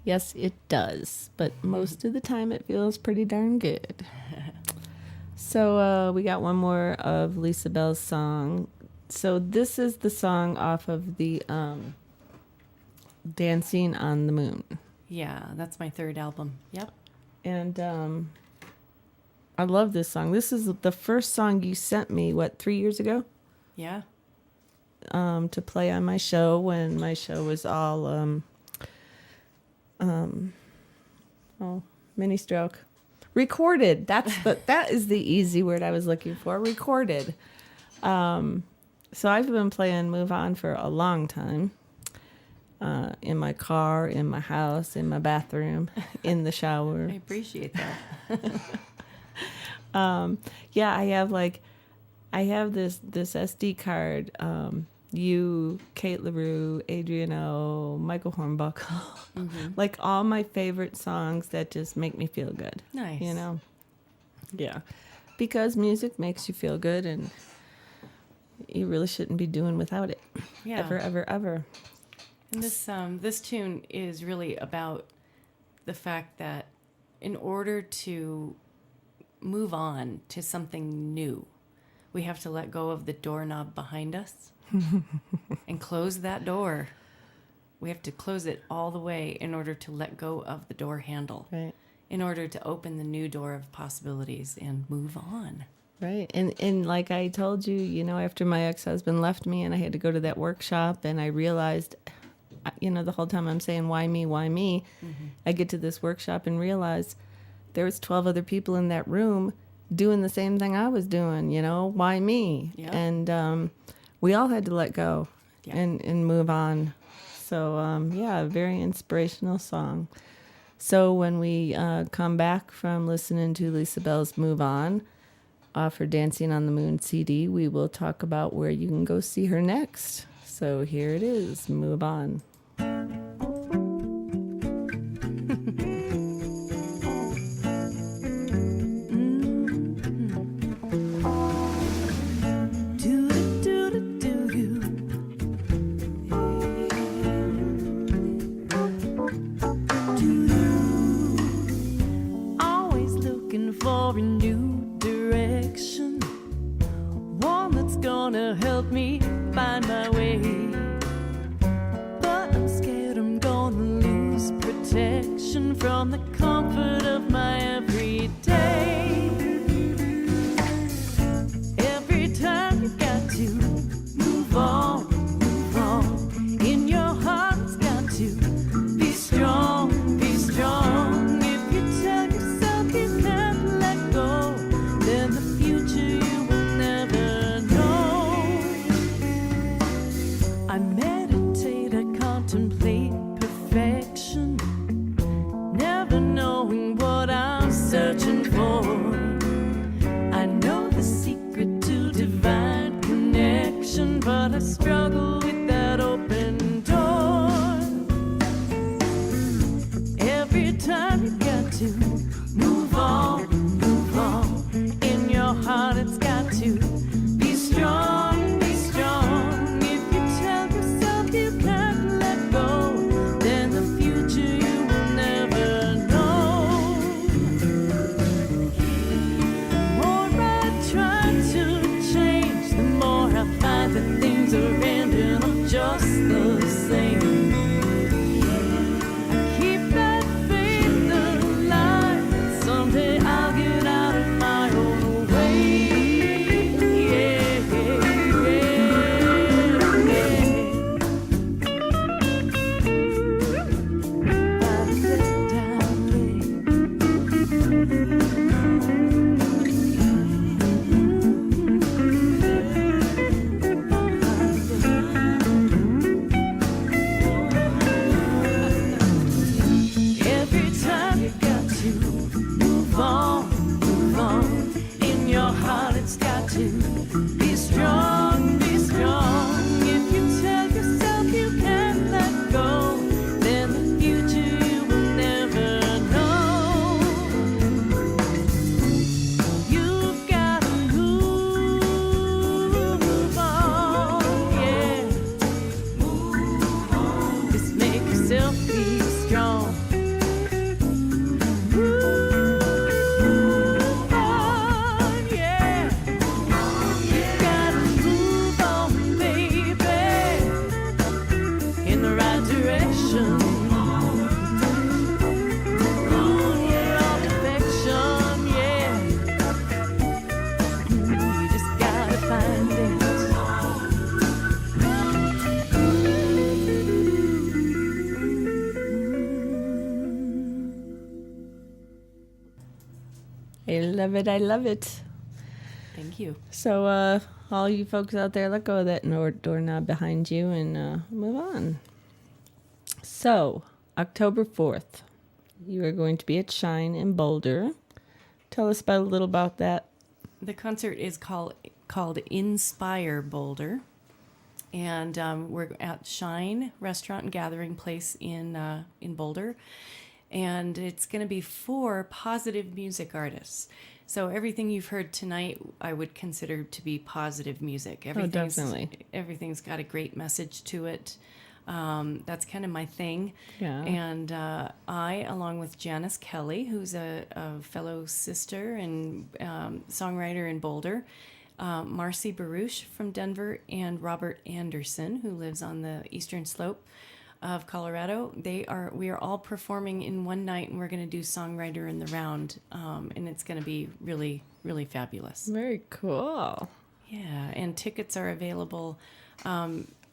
Yes, it does. But most of the time it feels pretty darn good. So we got one more of Lisa Bell's song. So this is the song off of the Dancing on the Moon.
Yeah, that's my third album. Yep.
And I love this song. This is the first song you sent me, 3 years ago?
Yeah.
To play on my show when my show was all mini stroke. Recorded. That is the easy word I was looking for. Recorded. So I've been playing Move On for a long time. In my car, in my house, in my bathroom, in the shower.
I appreciate that.
Yeah, I have this SD card. You, Kate LaRue, Adrian O, Michael Hornbuckle, like all my favorite songs that just make me feel good.
Nice.
You know? Yeah. Because music makes you feel good and you really shouldn't be doing without it.
Yeah.
Ever, ever, ever.
And this tune is really about the fact that in order to move on to something new, we have to let go of the doorknob behind us and close that door. We have to close it all the way in order to let go of the door handle.
Right.
In order to open the new door of possibilities and move on.
Right. And like I told you, after my ex-husband left me and I had to go to that workshop and I realized, the whole time I'm saying, why me, why me? Mm-hmm. I get to this workshop and realize there was 12 other people in that room doing the same thing I was doing, why me?
Yep.
And we all had to let go and move on. So, a very inspirational song. So when we come back from listening to Lisa Bell's Move On off her Dancing on the Moon CD, we will talk about where you can go see her next. So here it is, Move On.
Always looking for a new direction, one that's gonna help me find my way. But I'm scared I'm gonna lose protection from the comfort of my everyday. Every time you got to move on, move on. In your heart it's got to be strong, be strong. If you tell yourself you never let go, then the future you will never know. I meditate, I contemplate perfection, never knowing what I'm searching for.
I love it. I love it.
Thank you.
So, all you folks out there, let go of that doorknob behind you and move on. So, October 4th, you are going to be at Shine in Boulder. Tell us a little about that.
The concert is called Inspire Boulder. And we're at Shine Restaurant and Gathering Place in Boulder. And it's going to be for positive music artists. So everything you've heard tonight, I would consider to be positive music.
Definitely.
Everything's got a great message to it. That's kind of my thing.
Yeah.
And I, along with Janice Kelly, who's a fellow sister and songwriter in Boulder, Marcy Baruch from Denver, and Robert Anderson, who lives on the eastern slope of Colorado. We are all performing in one night, and we're going to do Songwriter in the Round, and it's going to be really, really fabulous.
Very cool.
Yeah, and tickets are available.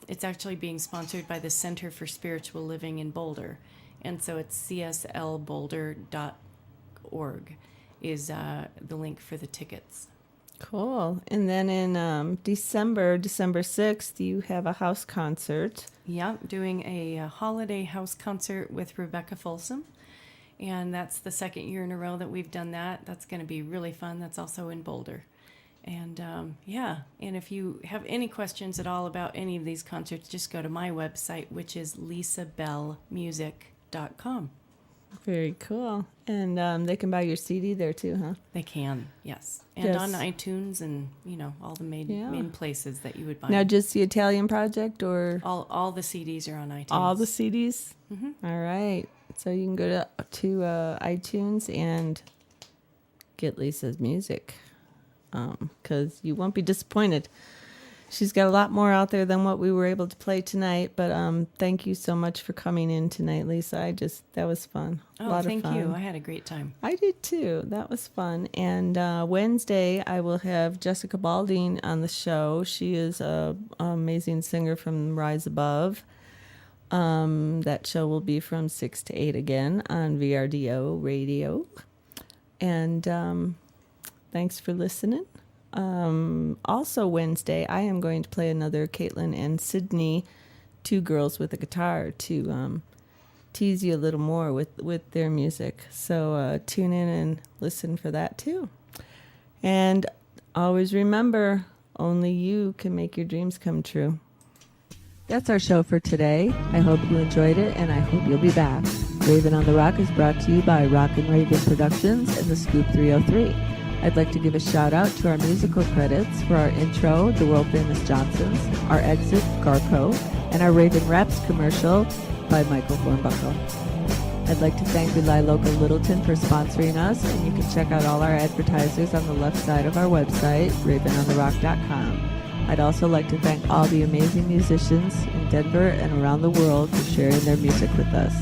It's actually being sponsored by the Center for Spiritual Living in Boulder, and so it's cslboulder.org is the link for the tickets.
Cool. And then in December 6th, you have a house concert.
Yeah, doing a holiday house concert with Rebecca Folsom. And that's the second year in a row that we've done that. That's going to be really fun. That's also in Boulder. And and if you have any questions at all about any of these concerts, just go to my website, which is lisabellmusic.com.
Very cool. And they can buy your CD there too, huh?
They can, yes. And on iTunes and, all the main places that you would buy.
Now, just the Italian Project or?
All the CDs are on iTunes.
All the CDs?
Mm-hmm.
All right. So you can go to iTunes and get Lisa's music because you won't be disappointed. She's got a lot more out there than what we were able to play tonight, but thank you so much for coming in tonight, Lisa. That was fun.
Oh, thank you. I had a great time.
I did too. That was fun. And Wednesday, I will have Jessica Balding on the show. She is an amazing singer from Rise Above. That show will be from 6 to 8 again on VRDO Radio. And thanks for listening. Also Wednesday, I am going to play another Caitlin and Sydney, two girls with a guitar, to tease you a little more with their music. So tune in and listen for that too. And always remember, only you can make your dreams come true. That's our show for today. I hope you enjoyed it, and I hope you'll be back. Raven on the Rock is brought to you by Rock and Raven Productions and the Scoop 303. I'd like to give a shout out to our musical credits for our intro, The World Famous Johnsons, our exit, Garco, and our Raven Raps commercial by Michael Hornbuckle. I'd like to thank Rely Local Littleton for sponsoring us, and you can check out all our advertisers on the left side of our website, ravenontherock.com. I'd also like to thank all the amazing musicians in Denver and around the world for sharing their music with us.